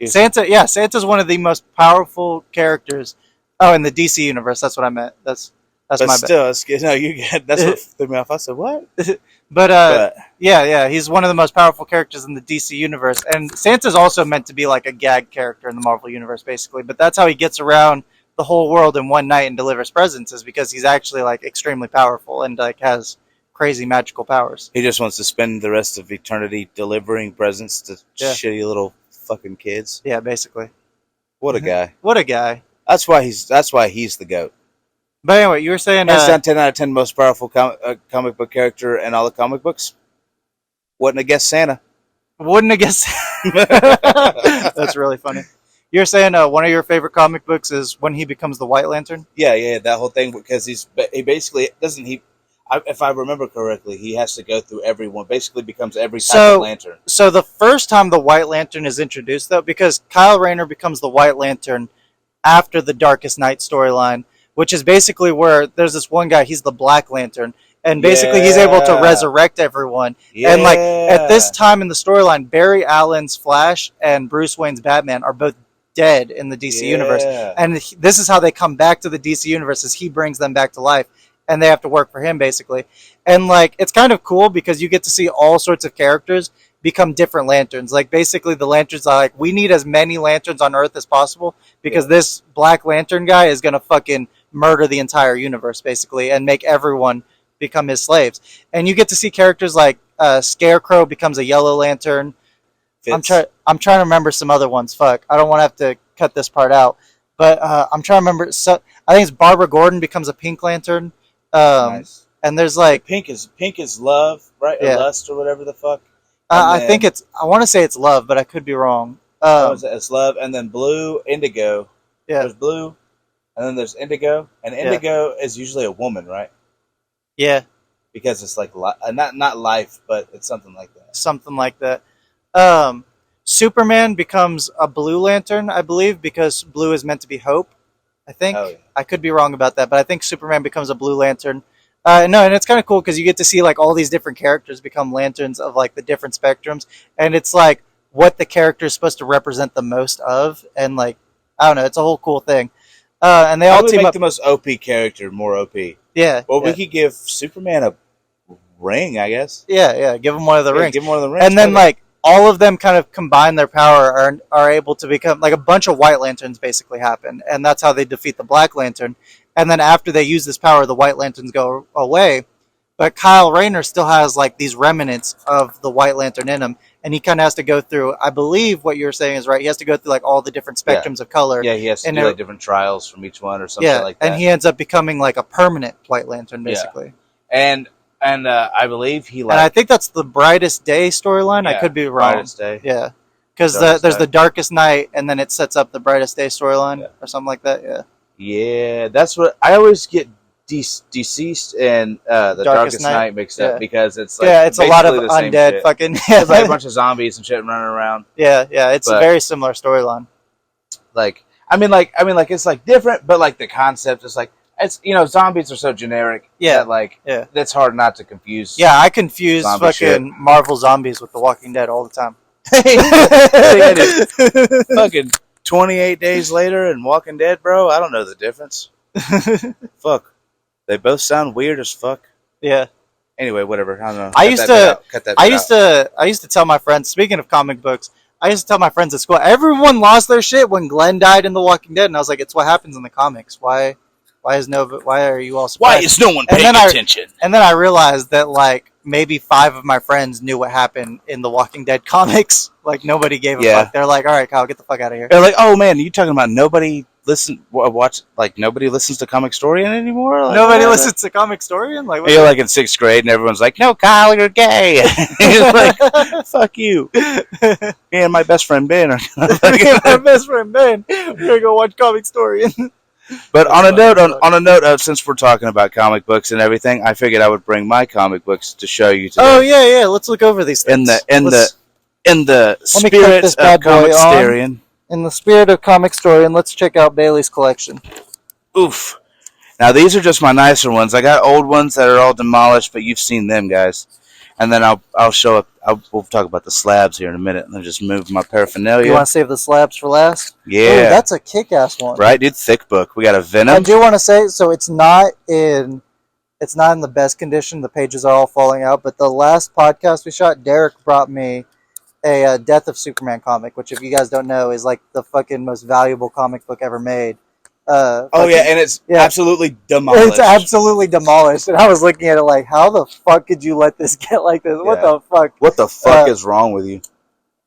Santa's one of the most powerful characters. Oh, in the DC Universe. That's what I meant. That's my bad. That's what threw me off. I said, what? But yeah, he's one of the most powerful characters in the DC Universe. And Santa's also meant to be like a gag character in the Marvel Universe, basically. But that's how he gets around the whole world in one night and delivers presents, is because he's actually like extremely powerful and like has crazy magical powers. He just wants to spend the rest of eternity delivering presents to shitty little fucking kids. Yeah, basically. What a guy. What a guy. That's why he's the GOAT. But anyway, you were saying that's 10 out of 10 most powerful comic book character in all the comic books. Wouldn't have guessed Santa. Wouldn't have guessed. That's really funny. You're saying one of your favorite comic books is when he becomes the White Lantern? Yeah, that whole thing, because he basically doesn't if I remember correctly, he has to go through everyone. Basically, becomes every type of lantern. So the first time the White Lantern is introduced, though, because Kyle Rayner becomes the White Lantern after the Darkest Night storyline, which is basically where there's this one guy, he's the Black Lantern, and basically he's able to resurrect everyone. Yeah. And like at this time in the storyline, Barry Allen's Flash and Bruce Wayne's Batman are both dead in the DC universe, and this is how they come back to the DC universe, is he brings them back to life, and they have to work for him basically. And like it's kind of cool because you get to see all sorts of characters become different lanterns. Like basically the lanterns are like, we need as many lanterns on Earth as possible because this Black Lantern guy is gonna fucking murder the entire universe basically and make everyone become his slaves. And you get to see characters like Scarecrow becomes a Yellow Lantern. I'm trying to remember some other ones. Fuck, I don't want to have to cut this part out. But I'm trying to remember. So I think it's Barbara Gordon becomes a Pink Lantern. Nice. And there's like pink is love, right? Yeah. Or lust or whatever the fuck. I think it's. I want to say it's love, but I could be wrong. It's love, and then blue, indigo. Yeah. There's blue, and then there's indigo, and indigo is usually a woman, right? Yeah. Because it's like not life, but it's something like that. Something like that. Superman becomes a Blue Lantern, I believe, because blue is meant to be hope. I think. Oh, yeah. I could be wrong about that, but I think Superman becomes a Blue Lantern. No, and it's kind of cool because you get to see like all these different characters become lanterns of like the different spectrums, and it's like what the character is supposed to represent the most of, and like I don't know, it's a whole cool thing. And they all team up. The most OP character more OP. Yeah. Well, we could give Superman a ring, I guess. Yeah. Give him one of the rings. Give him one of the rings. And then like all of them kind of combine their power and are able to become like a bunch of White Lanterns basically happen, and that's how they defeat the Black Lantern. And then after they use this power, the White Lanterns go away. But Kyle Rayner still has like these remnants of the White Lantern in him, and he kind of has to go through. I believe what you're saying is right. He has to go through like all the different spectrums of color. Yeah, he has to do like different trials from each one or something like that. And he ends up becoming like a permanent White Lantern basically. Yeah. And I believe he like. And I think that's the Brightest Day storyline. Yeah, I could be wrong. Brightest Day. Yeah, because there's the Darkest Night, and then it sets up the Brightest Day storyline or something like that. Yeah. Yeah, that's what I always get. Deceased and the Darkest Night mixed up because it's like it's a lot of undead fucking it's like a bunch of zombies and shit running around. Yeah, it's a very similar storyline. Like I mean it's like different, but like the concept is like it's zombies are so generic. Yeah, that that's hard not to confuse. Yeah, I confuse fucking Marvel zombies with The Walking Dead all the time. Fucking 28 days later and Walking Dead, bro. I don't know the difference. Fuck. They both sound weird as fuck. Yeah. Anyway, whatever. I don't know. I used to tell my friends, speaking of comic books, I used to tell my friends at school, everyone lost their shit when Glenn died in The Walking Dead, and I was like, it's what happens in the comics. Why are you all surprised? Why is no one paying attention? And then I realized that like maybe 5 of my friends knew what happened in the Walking Dead comics. Like nobody gave a fuck. They're like, all right, Kyle, get the fuck out of here. They're like, oh man, you talking about nobody nobody listens to Comicstorian anymore? Like, nobody listens to Comicstorian? Like you're like in 6th grade and everyone's like, no, Kyle, you're gay. He's like, fuck you. Me and my best friend Ben are we're gonna go watch Comicstorian. But on a note of, since we're talking about comic books and everything, I figured I would bring my comic books to show you today. Oh yeah, let's look over these things. In the spirit of Comicstorian. In the spirit of Comicstorian, let's check out Bailey's collection. Oof. Now these are just my nicer ones. I got old ones that are all demolished, but you've seen them, guys. And then I'll show up. We'll talk about the slabs here in a minute. Let me just move my paraphernalia. You want to save the slabs for last? Yeah. Ooh, that's a kick-ass one. Right, dude? Thick book. We got a Venom. I do want to say, so it's not in the best condition. The pages are all falling out. But the last podcast we shot, Derek brought me a Death of Superman comic, which if you guys don't know is like the fucking most valuable comic book ever made. And it's absolutely demolished. It's absolutely demolished. And I was looking at it like, how the fuck could you let this get like this? What the fuck? What the fuck is wrong with you?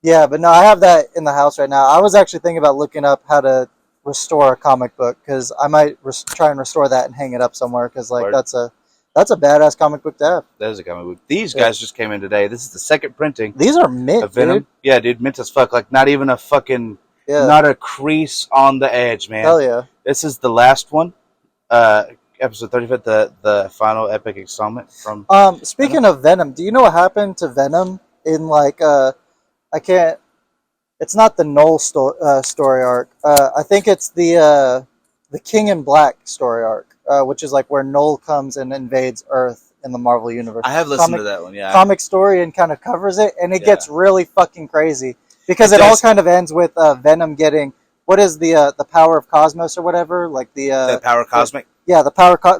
Yeah, but no, I have that in the house right now. I was actually thinking about looking up how to restore a comic book because I might try and restore that and hang it up somewhere because like that's a badass comic book to have. That is a comic book. These guys just came in today. This is the second printing. These are mint, of Venom. Dude. Yeah, dude, mint as fuck. Like not even a fucking, not a crease on the edge, man. Hell yeah. This is the last one, episode 35, the final epic installment from. Speaking of Venom, do you know what happened to Venom in like It's not the Knoll story arc. I think it's the King in Black story arc, which is like where Knoll comes and invades Earth in the Marvel Universe. I have listened to that one, yeah. Comicstorian kind of covers it, and it gets really fucking crazy. Because It all does. kind of ends with Venom getting, what is the power of Cosmos or whatever? Like The power cosmic? Yeah,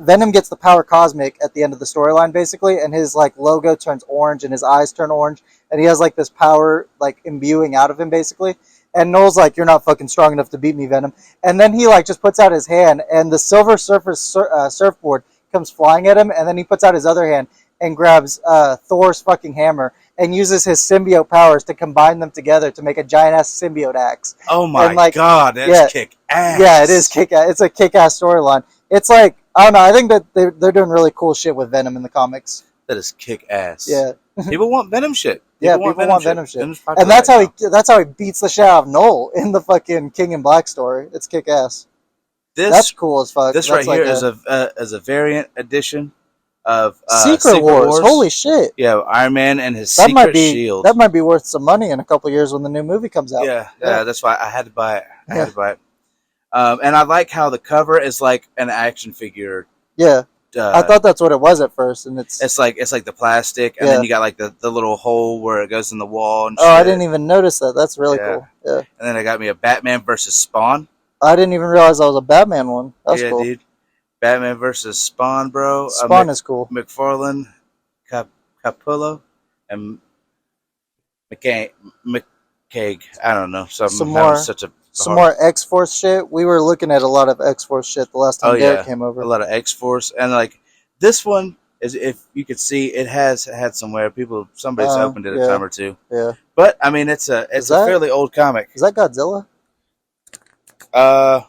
Venom gets the power cosmic at the end of the storyline, basically, and his like logo turns orange and his eyes turn orange, and he has like this power like imbuing out of him, basically. And Noel's like, "You're not fucking strong enough to beat me, Venom." And then he like just puts out his hand, and the Silver Surfer surfboard comes flying at him, and then he puts out his other hand and grabs Thor's fucking hammer and uses his symbiote powers to combine them together to make a giant ass symbiote axe. Oh my and, god, that's kick ass. Yeah, it is kick ass. It's a kick ass storyline. It's like, I don't know, I think that they're doing really cool shit with Venom in the comics. That is kick ass. Yeah. People want Venom shit. People want Venom shit. Venom's And that's popular that's how he beats the shit out of Noel in the fucking King in Black story. It's kick ass. That's cool as fuck. This That's right here is a variant edition of Secret Wars. Holy shit. Yeah, Iron Man and his secret shield. That might be worth some money in a couple years when the new movie comes out. Yeah, that's why I had to buy it. And I like how the cover is like an action figure. Yeah. I thought that's what it was at first, and it's like the plastic, and then you got like the little hole where it goes in the wall. And shit. I didn't even notice that. That's really cool. Yeah. And then I got me a Batman versus Spawn. I didn't even realize that was a Batman one. That's cool. Dude. Batman versus Spawn, bro. Spawn is cool. McFarlane, Capullo, and McCaig. I don't know. Some more X-Force shit. We were looking at a lot of X-Force shit the last time Derek came over. A lot of X-Force. And like this one is, if you could see, it has had somewhere. Somebody's opened it a time or two. Yeah. But I mean, it's a fairly old comic. Is that Godzilla? I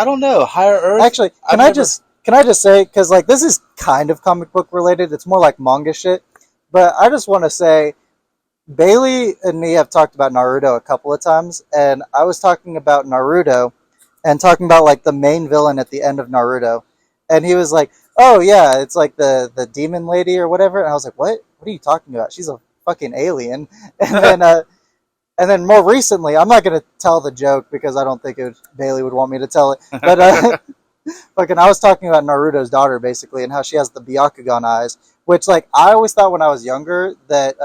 don't know. Higher Earth. Actually, can I just say, because like this is kind of comic book related. It's more like manga shit. But I just want to say, Bailey and me have talked about Naruto a couple of times, and I was talking about Naruto and talking about like the main villain at the end of Naruto, and he was like, "Oh yeah, it's like the demon lady or whatever," and I was like, "What? What are you talking about? She's a fucking alien." And then more recently, I'm not gonna tell the joke because I don't think Bailey would want me to tell it, but fucking, I was talking about Naruto's daughter basically and how she has the Byakugan eyes, which like I always thought when I was younger that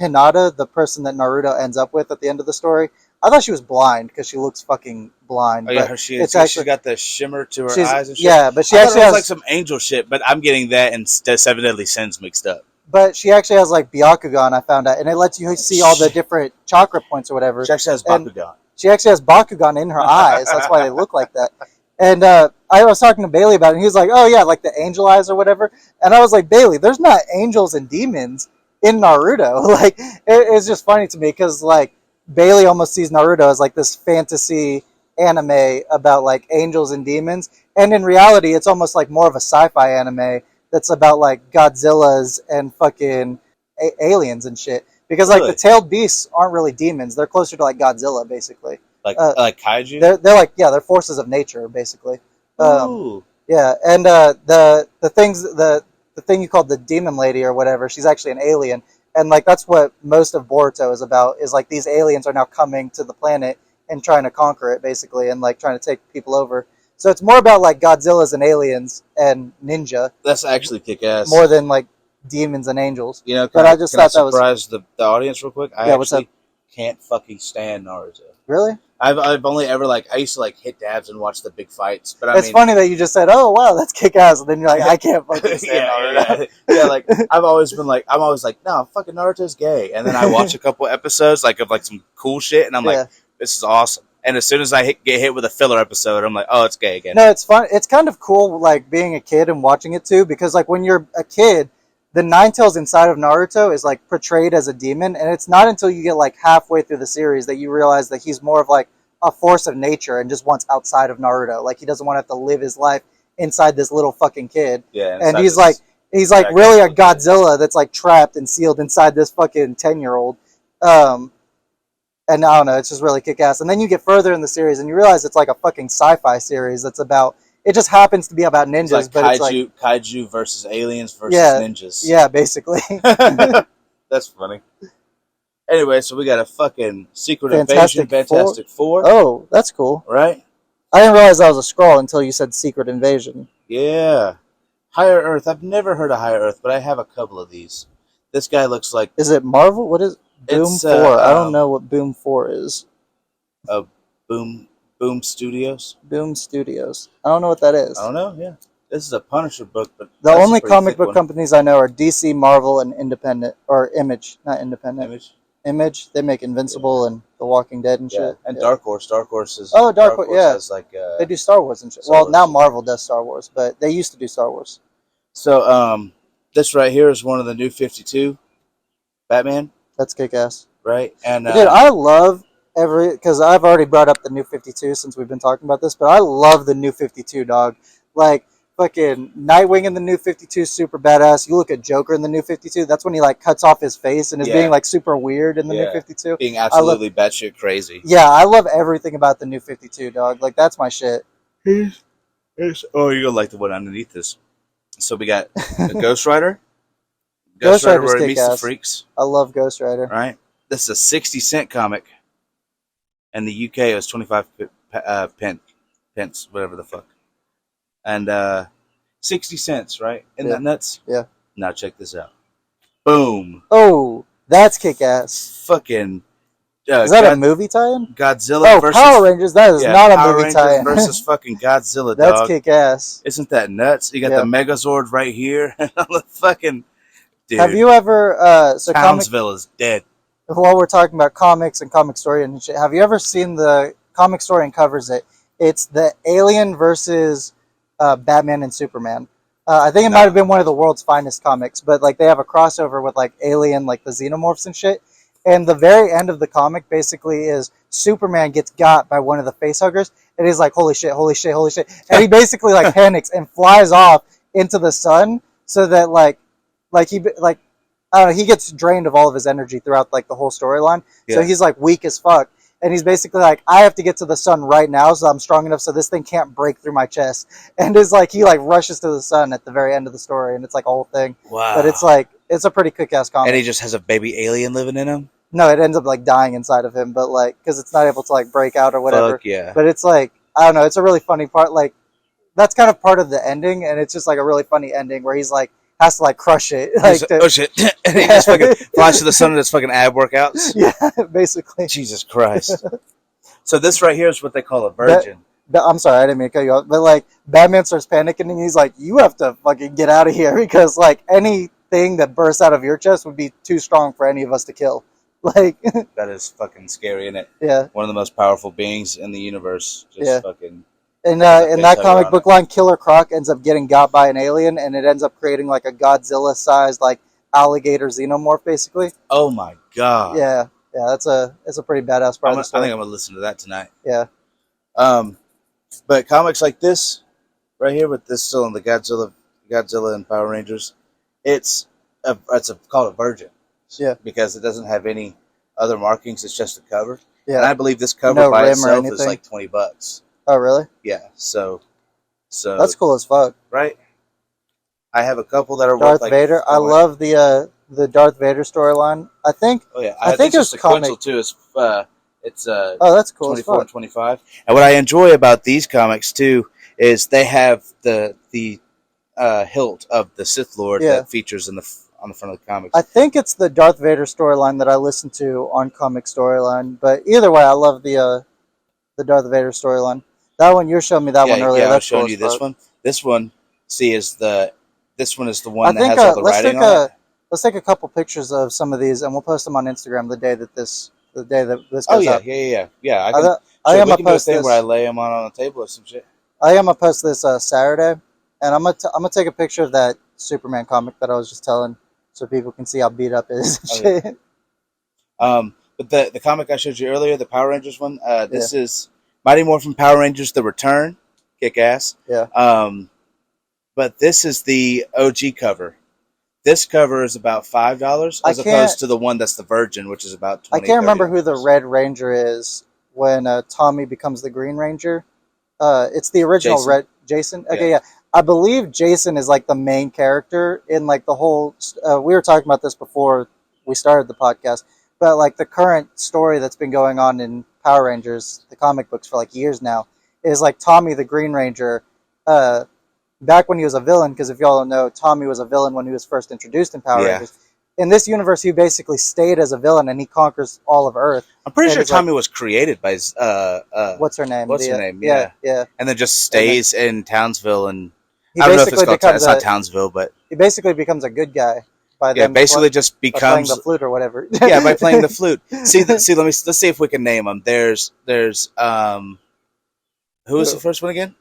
Hinata, the person that Naruto ends up with at the end of the story, I thought she was blind because she looks fucking blind. Oh yeah, she's got the shimmer to her eyes and shit. Yeah, but she actually has like some angel shit, but I'm getting that and Seven Deadly Sins mixed up. But she actually has like Byakugan, I found out, and it lets you see all the different chakra points or whatever. She actually has Bakugan. She actually has Bakugan in her eyes. That's why they look like that. And I was talking to Bailey about it, and he was like, "Oh yeah, like the angel eyes or whatever." And I was like, "Bailey, there's not angels and demons in Naruto." Like it's just funny to me because like Bailey almost sees Naruto as like this fantasy anime about like angels and demons, and in reality, it's almost like more of a sci-fi anime that's about like Godzillas and fucking aliens and shit. Because like the tailed beasts aren't really demons; they're closer to like Godzilla, basically. Like kaiju. They're like they're forces of nature, basically. Ooh. Yeah, and the thing you called the demon lady or whatever, she's actually an alien, and like that's what most of Boruto is about. Is like these aliens are now coming to the planet and trying to conquer it, basically, and like trying to take people over. So it's more about like Godzillas and aliens and ninja. That's actually kick ass. More than like demons and angels. You know, but I just thought that was surprise the audience real quick. I actually can't fucking stand Naruto. Really? I've only ever I used to hit dabs and watch the big fights, but it's funny that you just said, "Oh wow, that's kick ass," and then you're like, "I can't fucking stand Naruto." Yeah, like I'm always like, no, fucking Naruto's gay, and then I watch a couple episodes of some cool shit, and I'm like, this is awesome. And as soon as I get hit with a filler episode, I'm like, oh, it's gay again. No, it's fun. It's kind of cool, like being a kid and watching it too, because like when you're a kid, the Ninetales inside of Naruto is like portrayed as a demon, and it's not until you get like halfway through the series that you realize that he's more of like a force of nature and just wants outside of Naruto. Like he doesn't want to have to live his life inside this little fucking kid. Yeah, and he's like really a Godzilla that's like trapped and sealed inside this fucking 10-year-old. And I don't know, it's just really kick-ass. And then you get further in the series and you realize it's like a fucking sci-fi series that's about, it just happens to be about ninjas. It's like kaiju versus aliens versus ninjas. Yeah, basically. That's funny. Anyway, so we got a fucking Secret Invasion Fantastic Four. Oh, that's cool. Right? I didn't realize that was a scroll until you said Secret Invasion. Yeah. Higher Earth. I've never heard of Higher Earth, but I have a couple of these. This guy looks like Is it Marvel? What is Boom it's 4? I don't know what Boom 4 is. Boom Boom Studios. Boom Studios. I don't know what that is. I don't know. Yeah, this is a Punisher book, but The that's a only pretty comic thick book one. companies I know are DC, Marvel, and Independent or Image, not Independent. Image. Image. They make Invincible and The Walking Dead and Yeah, shit. and Yeah. Dark Horse. Dark Horse is Dark Horse, yeah. has like They do Star Wars and shit. Star Well, Wars, now yeah. Marvel does Star Wars, but they used to do Star Wars. So this right here is one of the new 52 Batman, That's kick-ass. right? And Dude, I love because I've already brought up the new 52 since we've been talking about this, but I love the new 52, dog. Like, fucking Nightwing in the new 52 is super badass. You look at Joker in the new 52, that's when he, like, cuts off his face and is being, like, super weird in the new 52. being absolutely batshit crazy. Yeah, I love everything about the new 52, dog. Like, that's my shit. Oh, you're gonna like the one underneath this. So we got a Ghost Rider. Ghost Rider's where he meets the kick-ass. freaks. I love Ghost Rider. Right? This is a 60-cent comic. In the UK, it was 25 pence, whatever the fuck. And 60 cents, right? Isn't that nuts? Yeah. Now check this out. Boom. Oh, that's kick-ass. Fucking. Is that a movie tie-in? Godzilla versus Power Rangers. That is not a Power movie Rangers tie-in. versus fucking Godzilla, dog. That's kick-ass. Isn't that nuts? You got the Megazord right here. The fucking dude. Have you ever Townsville is dead. While we're talking about comics and Comicstorian and shit, have you ever seen the Comicstorian covers it? It's the Alien versus Batman and Superman. I think it might have been one of the world's finest comics, but like they have a crossover with like Alien, like the Xenomorphs and shit. And the very end of the comic basically is Superman gets got by one of the facehuggers, and he's like, "Holy shit, holy shit, holy shit!" And he basically like panics and flies off into the sun, so that I don't know, he gets drained of all of his energy throughout like the whole storyline. Yeah. So he's like weak as fuck. And he's basically like, I have to get to the sun right now so I'm strong enough so this thing can't break through my chest. And it's like he like rushes to the sun at the very end of the story, and it's like a whole thing. Wow. But it's like it's a pretty kick-ass comic. And he just has a baby alien living in him? No, it ends up like dying inside of him, but like because it's not able to like break out or whatever. Fuck yeah. But it's like I don't know, it's a really funny part. Like that's kind of part of the ending, and it's just like a really funny ending where he's like has to like crush it. Like oh shit! And he just fucking flies to the sun and does fucking ab workouts. Yeah, basically. Jesus Christ! So this right here is what they call a virgin. I'm sorry, I didn't mean to cut you off, but like Batman starts panicking and he's like, "You have to fucking get out of here because like anything that bursts out of your chest would be too strong for any of us to kill." Like that is fucking scary, isn't it? Yeah. One of the most powerful beings in the universe. Just fucking. And in that comic book line, Killer Croc ends up getting got by an alien, and it ends up creating like a Godzilla-sized like alligator xenomorph, basically. Oh my god! Yeah, it's a pretty badass part of the story. I think I'm gonna listen to that tonight. Yeah. But comics like this, right here with this still in the Godzilla and Power Rangers, it's called a virgin. Yeah. Because it doesn't have any other markings; it's just a cover. Yeah. And I believe this cover by itself is like $20. Oh, really? Yeah, so that's cool as fuck, right? I have a couple that are Darth worth, like, Vader. I love the Darth Vader storyline. I think. Oh yeah, I think it's sequential too. It's oh, that's cool. 24 and 25. And what I enjoy about these comics too is they have the hilt of the Sith Lord that features on the front of the comics. I think it's the Darth Vader storyline that I listen to on Comicstorian. But either way, I love the Darth Vader storyline. That one you're showing me one earlier. Yeah, that's I was showing cool you this one. This one, this one is the one that has all the writing on it. Let's take a couple pictures of some of these, and we'll post them on Instagram the day that this goes up. Yeah. I am we gonna can do a post thing this where I lay them on a table or some shit. I am gonna post this Saturday, and I'm gonna take a picture of that Superman comic that I was just telling, so people can see how beat up it is. But the comic I showed you earlier, the Power Rangers one, this is Mighty Morphin Power Rangers: The Return, kick ass. Yeah. But this is the OG cover. This cover is about $5 as opposed to the one that's the Virgin, which is about $20. I can't remember who the Red Ranger is when Tommy becomes the Green Ranger. It's the original Jason. Okay, yeah. I believe Jason is like the main character in like the whole. We were talking about this before we started the podcast, but like the current story that's been going on in Power Rangers, the comic books for like years now, is like Tommy the Green Ranger back when he was a villain, because if y'all don't know, Tommy was a villain when he was first introduced in Power Rangers. In this universe, he basically stayed as a villain, and he conquers all of Earth. I'm pretty sure Tommy was created by what's her name? What's her name? Yeah. And then just stays in Townsville, and he I don't know if it's called it's not Townsville, but he basically becomes a good guy by basically just becomes by playing the flute or whatever. By playing the flute. Let's see if we can name them. There's who was the first one again?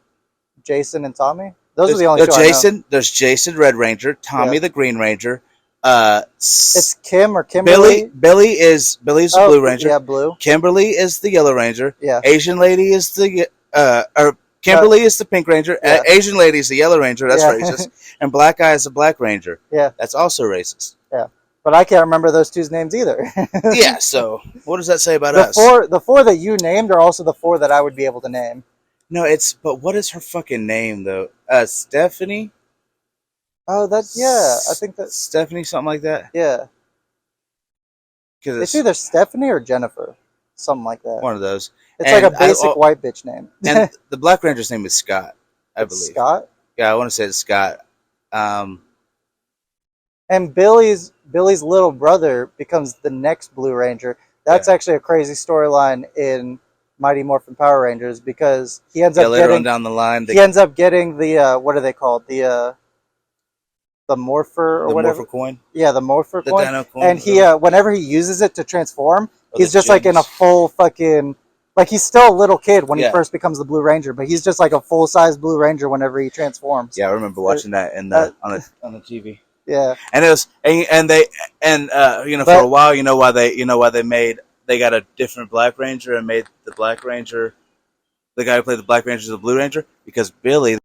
Jason and Tommy. Those are the only two Jason. I know. There's Jason, Red Ranger. Tommy, the Green Ranger. It's Kim or Kimberly. Billy's the Blue Ranger. Yeah, Blue. Kimberly is the Yellow Ranger. Yeah. Asian lady is the Kimberly is the Pink Ranger. Yeah. Asian lady is the Yellow Ranger. That's racist. And Black Guy is the Black Ranger. Yeah. That's also racist. Yeah. But I can't remember those two's names either. Yeah. So what does that say about us? The four that you named are also the four that I would be able to name. No, but what is her fucking name though? Stephanie. Oh, I think that's Stephanie, something like that. Yeah. Because it's either Stephanie or Jennifer, something like that. One of those. It's like a basic white bitch name. And the Black Ranger's name is Scott, I believe. Scott? Yeah, I want to say it's Scott. And Billy's little brother becomes the next Blue Ranger. That's actually a crazy storyline in Mighty Morphin Power Rangers because he ends up later on down the line, he ends up getting the what are they called? The Morpher or whatever. Morpher coin? Yeah, the Morpher coin. Dino coin. And he, whenever he uses it to transform, he's just like in a full fucking... Like, he's still a little kid when he first becomes the Blue Ranger, but he's just like a full-size Blue Ranger whenever he transforms. Yeah, I remember watching that on the TV. Yeah. And it was... for a while, why they got a different Black Ranger and made the Black Ranger... The guy who played the Black Ranger the Blue Ranger? Because Billy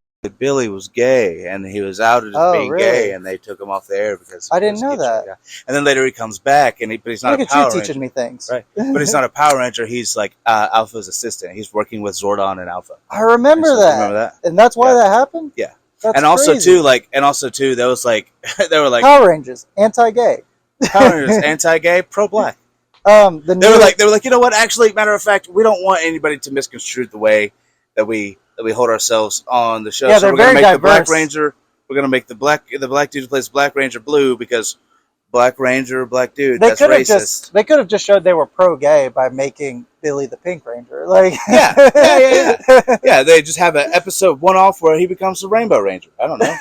was gay, and he was outed as being gay, and they took him off the air because I didn't know that. And then later he comes back, but he's not a Power Ranger. Teaching me things, right? But he's not a Power Ranger. He's like Alpha's assistant. He's working with Zordon and Alpha. I remember that. Remember that? And that's why that happened. Yeah. That's and also too, there was like they were like Power Rangers anti-gay. Power Rangers anti-gay, pro-black. They were like, you know what? Actually, matter of fact, we don't want anybody to misconstrue the way that we hold ourselves on the show. Yeah, so we're going to make diverse. the Black Ranger. We're going to make the black dude who plays Black Ranger blue because Black Ranger, black dude. That's racist. They could have just showed they were pro-gay by making Billy the Pink Ranger. Like, yeah. They just have an episode one-off where he becomes the Rainbow Ranger. I don't know.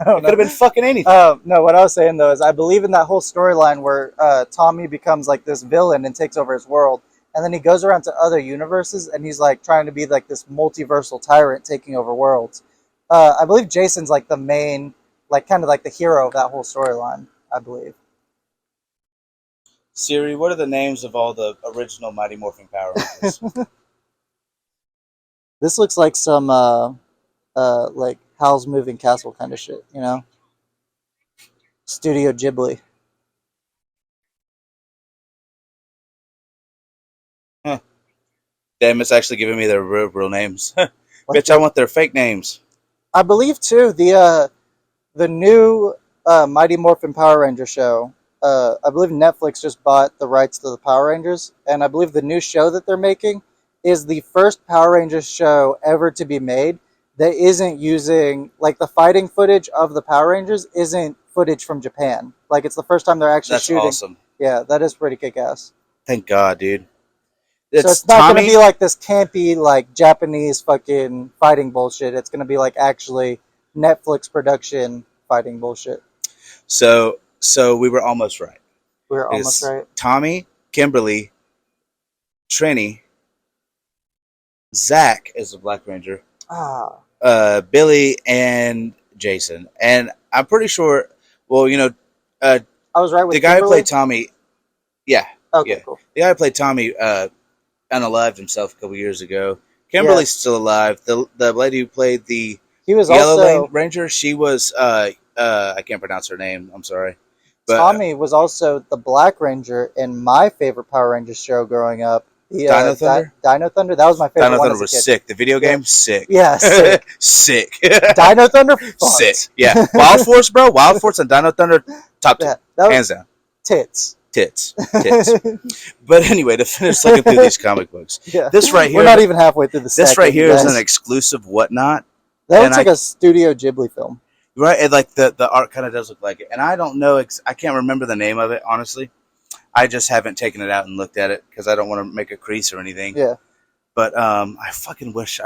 It could have been fucking anything. No, what I was saying though is I believe in that whole storyline where Tommy becomes like this villain and takes over his world. And then he goes around to other universes, and he's like trying to be like this multiversal tyrant taking over worlds. I believe Jason's like the main, like kind of like the hero of that whole storyline. I believe. Siri, what are the names of all the original Mighty Morphin Power Rangers? This looks like some like Howl's Moving Castle kind of shit, you know? Studio Ghibli. Damn, it's actually giving me their real names. Bitch, I want their fake names. I believe, too, the new Mighty Morphin Power Ranger show, I believe Netflix just bought the rights to the Power Rangers, and I believe the new show that they're making is the first Power Rangers show ever to be made that isn't using, like, the fighting footage of the Power Rangers isn't footage from Japan. Like, it's the first time they're actually shooting. That's awesome. Yeah, that is pretty kick-ass. Thank God, dude. So it's not going to be like this campy, like, Japanese fucking fighting bullshit. It's going to be, like, actually Netflix production fighting bullshit. So we were almost right. We were almost right. Tommy, Kimberly, Trini, Zach is the Black Ranger. Billy and Jason. And I'm pretty sure, well, I was right with the guy Kimberly? who played Tommy. Yeah. Okay, yeah. cool. The guy who played Tommy unalived himself a couple years ago. Kimberly's still alive. The lady who played the Yellow Ranger, she was I can't pronounce her name. I'm sorry. But Tommy was also the Black Ranger in my favorite Power Rangers show growing up. Dino Thunder? Dino Thunder? That was my favorite Dino one. Thunder was sick. The video game? Sick. Yeah, sick. Sick. Dino Thunder? Sick. Yeah. Wild Force, bro. Wild Force and Dino Thunder, top 2. Hands down. Tits. But anyway, to finish looking through these comic books, this right here, we're not even halfway through the. This right here is an exclusive whatnot That looks like a Studio Ghibli film. Right, and like the art kind of does look like it. And I don't know, I can't remember the name of it, honestly. I just haven't taken it out and looked at it because I don't want to make a crease or anything. Yeah. But I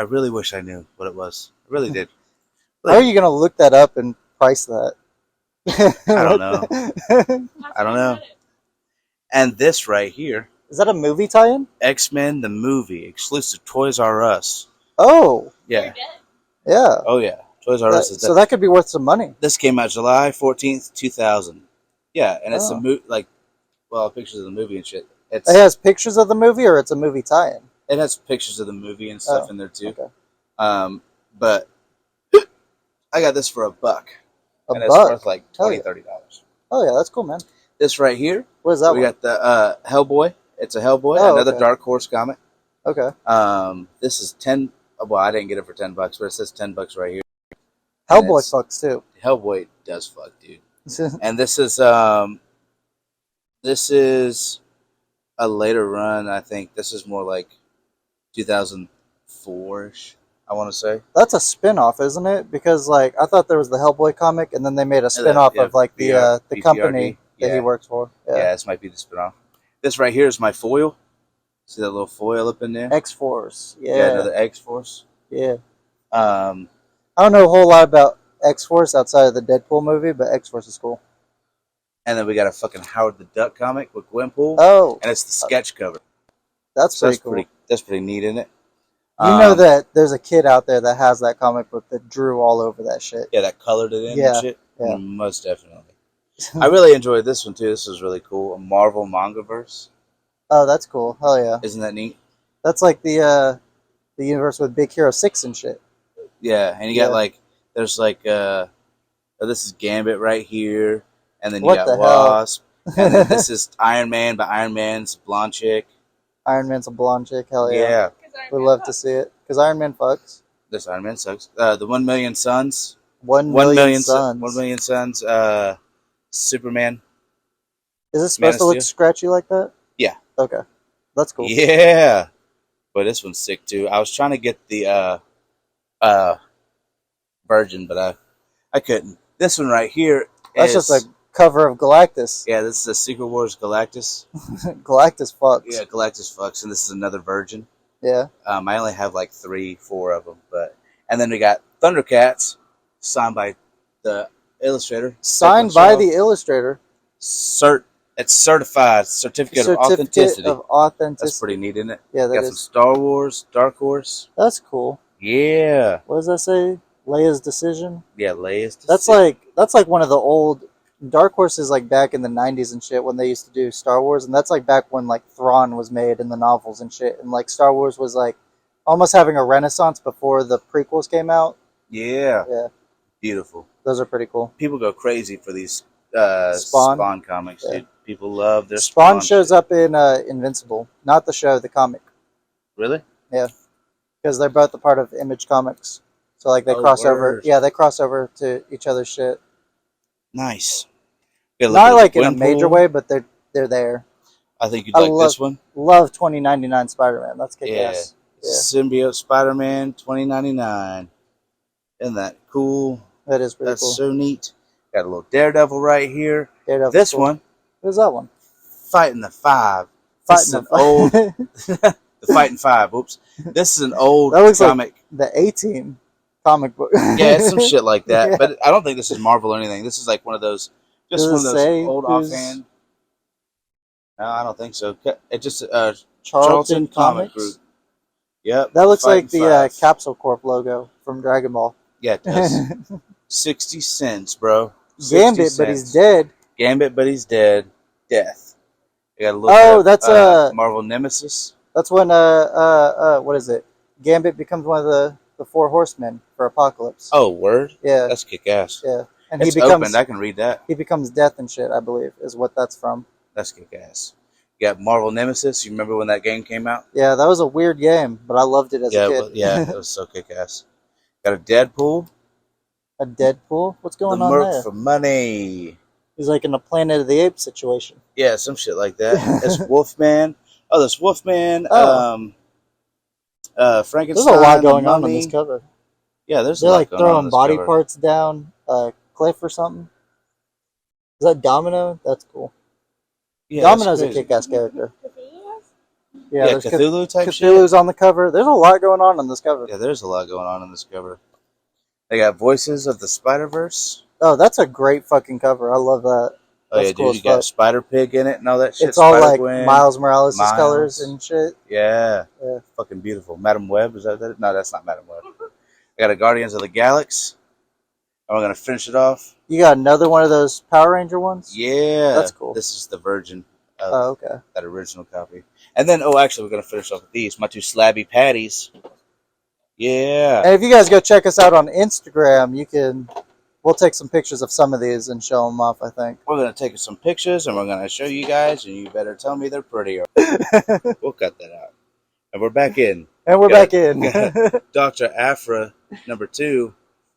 really wish I knew what it was. I really did. How are you going to look that up and price that? I don't know. I don't know. And this right here. Is that a movie tie-in? X-Men, the movie, exclusive Toys R Us. Oh. Yeah. Yeah. Oh, yeah. Toys R Us is so that could be worth some money. This came out July 14th, 2000. Yeah, and it's a movie, pictures of the movie and shit. It has pictures of the movie, or it's a movie tie-in? It has pictures of the movie and stuff in there, too. Okay. But I got this for $1. And it's worth like $20, $30. Oh, yeah, that's cool, man. This right here. What is that We got the Hellboy. It's a Hellboy, another Dark Horse comic. Okay. This is 10. Well, I didn't get it for $10, but it says $10 right here. Hellboy fucks too. Hellboy does fuck, dude. And this is a later run. I think this is more like 2004-ish. I want to say that's a spin-off, isn't it? Because like I thought there was the Hellboy comic, and then they made a spin-off of like the company that he works for. Yeah, this might be the spin-off. This right here is my foil. See that little foil up in there? X-Force. Yeah, another X-Force. Yeah. I don't know a whole lot about X-Force outside of the Deadpool movie, but X-Force is cool. And then we got a fucking Howard the Duck comic with Gwenpool. Oh. And it's the sketch cover. That's pretty cool. That's pretty neat, isn't it? You know that there's a kid out there that has that comic book that drew all over that shit. Yeah, that colored it in and shit. Yeah. Most definitely. I really enjoyed this one, too. This was really cool. A Marvel Mangaverse. Oh, that's cool. Hell yeah. Isn't that neat? That's like the universe with Big Hero 6 and shit. Yeah, and you got like, there's like, this is Gambit right here, and then you got Wasp, and then this is Iron Man, but Iron Man's a blonde chick. Iron Man's a blonde chick, hell yeah. We'd love to see it, because Iron Man fucks. This Iron Man sucks. The 1 Million Suns. 1 Million Suns. 1 Million Suns, Superman. Is it supposed to look scratchy like that? Yeah. Okay. That's cool. Yeah. But this one's sick, too. I was trying to get the, Virgin, but I couldn't. This one right here That's just a cover of Galactus. Yeah, this is a Secret Wars Galactus. Galactus fucks. Yeah, Galactus fucks, and this is another Virgin. Yeah. I only have like 3, 4 of them, and then we got Thundercats, signed by the illustrator. Signed by the illustrator. It's certified certificate of authenticity. That's pretty neat, isn't it? Yeah, that got some Star Wars, Dark Horse. That's cool. Yeah. What does that say? Leia's Decision. Yeah, Leia's Decision. That's like one of the old Dark Horse is like back in the 90s and shit when they used to do Star Wars, and that's like back when like Thrawn was made in the novels and shit, and like Star Wars was like almost having a renaissance before the prequels came out. Yeah. Yeah. Beautiful. Those are pretty cool. People go crazy for these Spawn comics, dude. People love their Spawn shows up in Invincible, not the show, the comic. Really? Yeah. Because they're both a part of Image Comics. So like they cross over. Yeah, they cross over to each other's shit. Nice. Not like in a major way, but they're there. I think you'd like this one. Love 2099 Spider-Man. That's kick-ass. Yeah. Symbiote Spider-Man 2099. Isn't that cool? That is pretty cool. That's so neat. Got a little Daredevil right here. Daredevil's this cool. one. Who's that one? Fighting the Five. This is an old. The Fighting Five. Oops. This is an old that looks comic. Like the A-Team comic book. Yeah, it's some shit like that. Yeah. But I don't think this is Marvel or anything. This is like one of those. Just one of those old offhand. No, I don't think so. It just Charlton Comic Group. Yep. That looks like the Capsule Corp logo from Dragon Ball. Yeah, it does. 60 cents, bro. Gambit, but he's dead. Gambit, but he's dead. Death. You got a little that's Marvel Nemesis. That's when what is it? Gambit becomes one of the 4 horsemen for Apocalypse. Oh, word? Yeah. That's kick ass. Yeah. And he becomes opened. I can read that. He becomes Death and shit, I believe, is what that's from. That's kick ass. You got Marvel Nemesis. You remember when that game came out? Yeah, that was a weird game, but I loved it as a kid. It was so kick ass. Got a Deadpool. A Deadpool? What's going on there? Merc for money. He's like in a Planet of the Apes situation. Yeah, some shit like that. It's Wolfman. Oh, there's Wolfman. Oh. Frankenstein. There's a lot going on this cover. Yeah, there's a They're lot like going on throwing this body cover. parts down a cliff or something. Is that Domino? That's cool. Yeah, that's Domino's a crazy. kick-ass character. Yeah, Yeah, there's Cthulhu type shit. Cthulhu's on the cover. There's a lot going on this cover. Yeah, there's a lot going on in this cover. They got Voices of the Spider-Verse. Oh, that's a great fucking cover. I love that. Oh That's yeah, cool dude, as you got fuck. Spider Pig in it and all that shit. It's all Spider like Gwen, Miles Morales' colors Miles. and shit. Yeah, Yeah. fucking beautiful. Madam Web, is that it? No, that's not Madam Web. I got a Guardians of the Galaxy. And we're gonna finish it off. You got another one of those Power Ranger ones? Yeah, That's cool. This is the version of Oh, okay. that original copy. And then, oh, actually, we're gonna finish off with these. My two slabby patties. Yeah. And if you guys go check us out on Instagram, we'll take some pictures of some of these and show them off, I think. We're going to take some pictures and we're going to show you guys, and you better tell me they're pretty or we'll cut that out. And we're back in. And we're back in. Dr. Aphra, #2.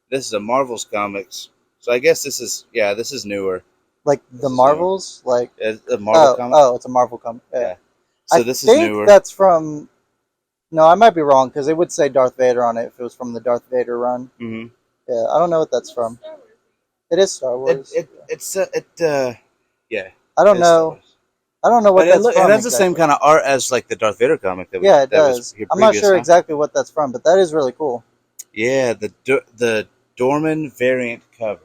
This is a Marvel's comics. So I guess this is newer. Like the Marvels? Like It's a Marvel comic? Oh, it's a Marvel comic. Yeah. So this is newer. That's from... No, I might be wrong, because it would say Darth Vader on it if it was from the Darth Vader run. Mm-hmm. Yeah, I don't know what that's from. It is Star Wars. Yeah. I don't know. I don't know what that's from. It has the same kind of art as like the Darth Vader comic. That it does. I'm not sure exactly what that's from, but that is really cool. Yeah, the Dorman variant cover.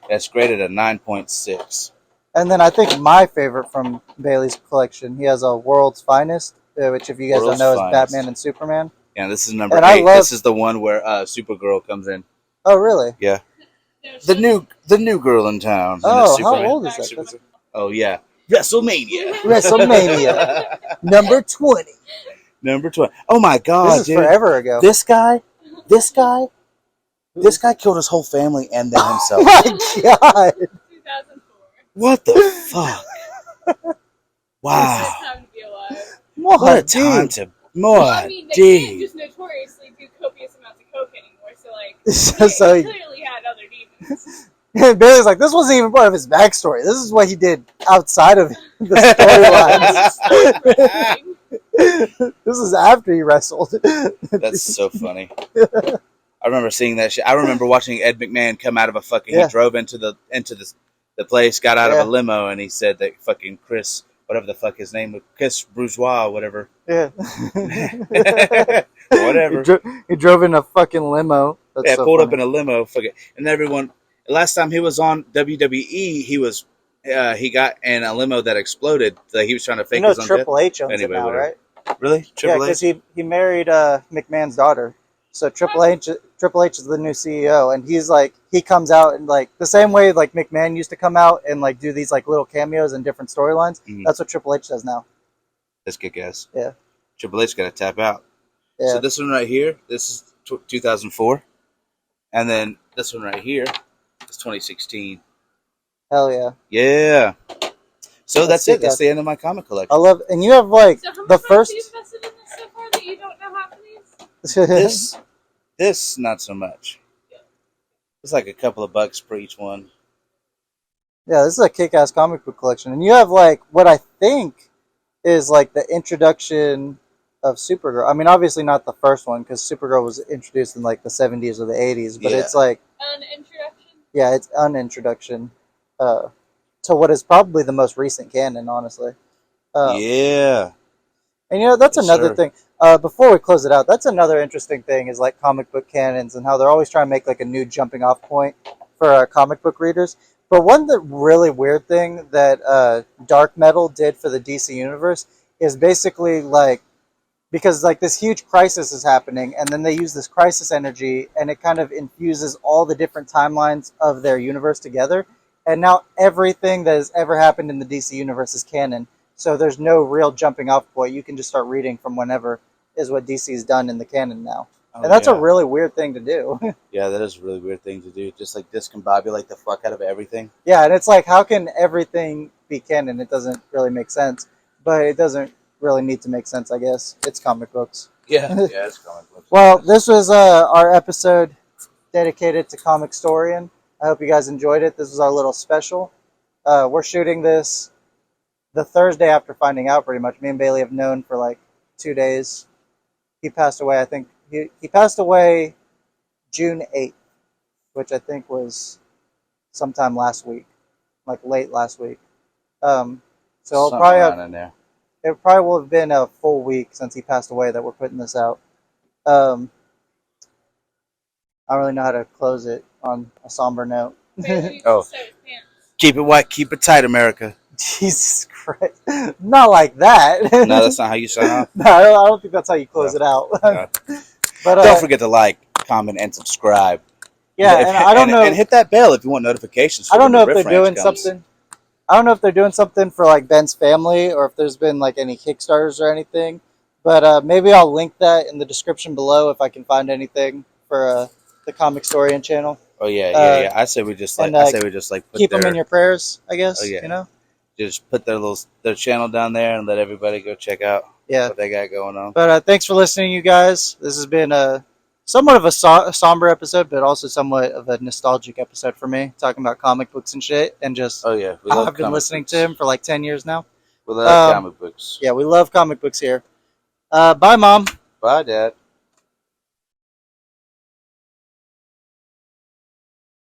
That's graded at 9.6. And then I think my favorite from Bailey's collection, he has a World's Finest, which if you guys don't know is Batman and Superman. Yeah, this is number 8. This is the one where Supergirl comes in. Oh, really? Yeah. The new girl in town. Oh, how old is that? Oh, yeah. WrestleMania. WrestleMania. Number 20. Number 20. Oh, my God, This is forever ago. This guy killed his whole family and then himself. Oh, my God. 2004. What the fuck? Wow. It's time to be alive. What a time to... I mean, they can't just notoriously do copious amounts of coke anymore, so, like, So he clearly had other demons. Bailey's like, this wasn't even part of his backstory. This is what he did outside of the storylines. This is after he wrestled. That's so funny. I remember seeing that shit. I remember watching Ed McMahon come out of a fucking... Yeah. He drove into the place, got out of a limo, and he said that fucking Chris... Whatever the fuck his name was. Chris Bourgeois, whatever. Yeah. Whatever. He drove in a fucking limo. That's so pulled funny. up in a limo. Fucking, and everyone... Last time he was on WWE, he was... he got in a limo that exploded. So he was trying to fake his own Triple death. H owns it now, right? Really? Triple Because he married McMahon's daughter. So Triple H is the new CEO, and he's like, he comes out and like the same way like McMahon used to come out and like do these like little cameos in different storylines. Mm-hmm. That's what Triple H does now. That's good, guys. Yeah. Triple H got to tap out. Yeah. So this one right here, this is 2004, and then this one right here is 2016. Hell yeah. Yeah. So that's it. That's the end of my comic collection. I love, and you have like so how much the first. Have you invested in this so far that you don't know half of these? This not so much. It's like a couple of bucks per each one. Yeah, this is a kick-ass comic book collection, and you have like what I think is like the introduction of Supergirl. I mean, obviously not the first one because Supergirl was introduced in like the 70s or the 80s, but it's like an introduction. Yeah, it's an introduction to what is probably the most recent canon, honestly. Yeah. And you know, that's another thing. Before we close it out, that's another interesting thing is like comic book canons and how they're always trying to make like a new jumping off point for comic book readers. But one really weird thing that Dark Metal did for the DC universe is basically like, because like this huge crisis is happening, and then they use this crisis energy, and it kind of infuses all the different timelines of their universe together. And now everything that has ever happened in the DC universe is canon. So there's no real jumping off point. You can just start reading from whenever is what DC's done in the canon now. And that's a really weird thing to do. Yeah, that is a really weird thing to do. Just like discombobulate the fuck out of everything. Yeah, and it's like, how can everything be canon? It doesn't really make sense. But it doesn't really need to make sense, I guess. It's comic books. Yeah, it's comic books. Well, this was our episode dedicated to Comicstorian. I hope you guys enjoyed it. This was our little special. We're shooting this the Thursday after finding out, pretty much. Me and Bailey have known for like 2 days. He passed away, I think. He passed away June 8th, which I think was sometime last week, like late last week. So it'll Something probably around in there. it probably will have been a full week since he passed away that we're putting this out. I don't really know how to close it on a somber note. Oh. Keep it white, keep it tight, America. Jesus Christ. Not like that. No, that's not how you sign off. No, I don't think that's how you close it out. No. But Don't forget to like, comment, and subscribe. yeah, and I don't know. And hit that bell if you want notifications. I don't know if Riff they're doing Ranch comes. something. I don't know if they're doing something for like Ben's family or if there's been like any Kickstarters or anything. But maybe I'll link that in the description below if I can find anything for the Comicstorian channel. Oh yeah. I say we just like put keep them in your prayers, I guess. Oh, yeah. You know. Just put their channel down there and let everybody go check out what they got going on. But thanks for listening, you guys. This has been somewhat of a somber episode, but also somewhat of a nostalgic episode for me, talking about comic books and shit, and just I've been listening to him for like 10 years now. We love comic books. Yeah, we love comic books here. Bye, Mom. Bye, Dad.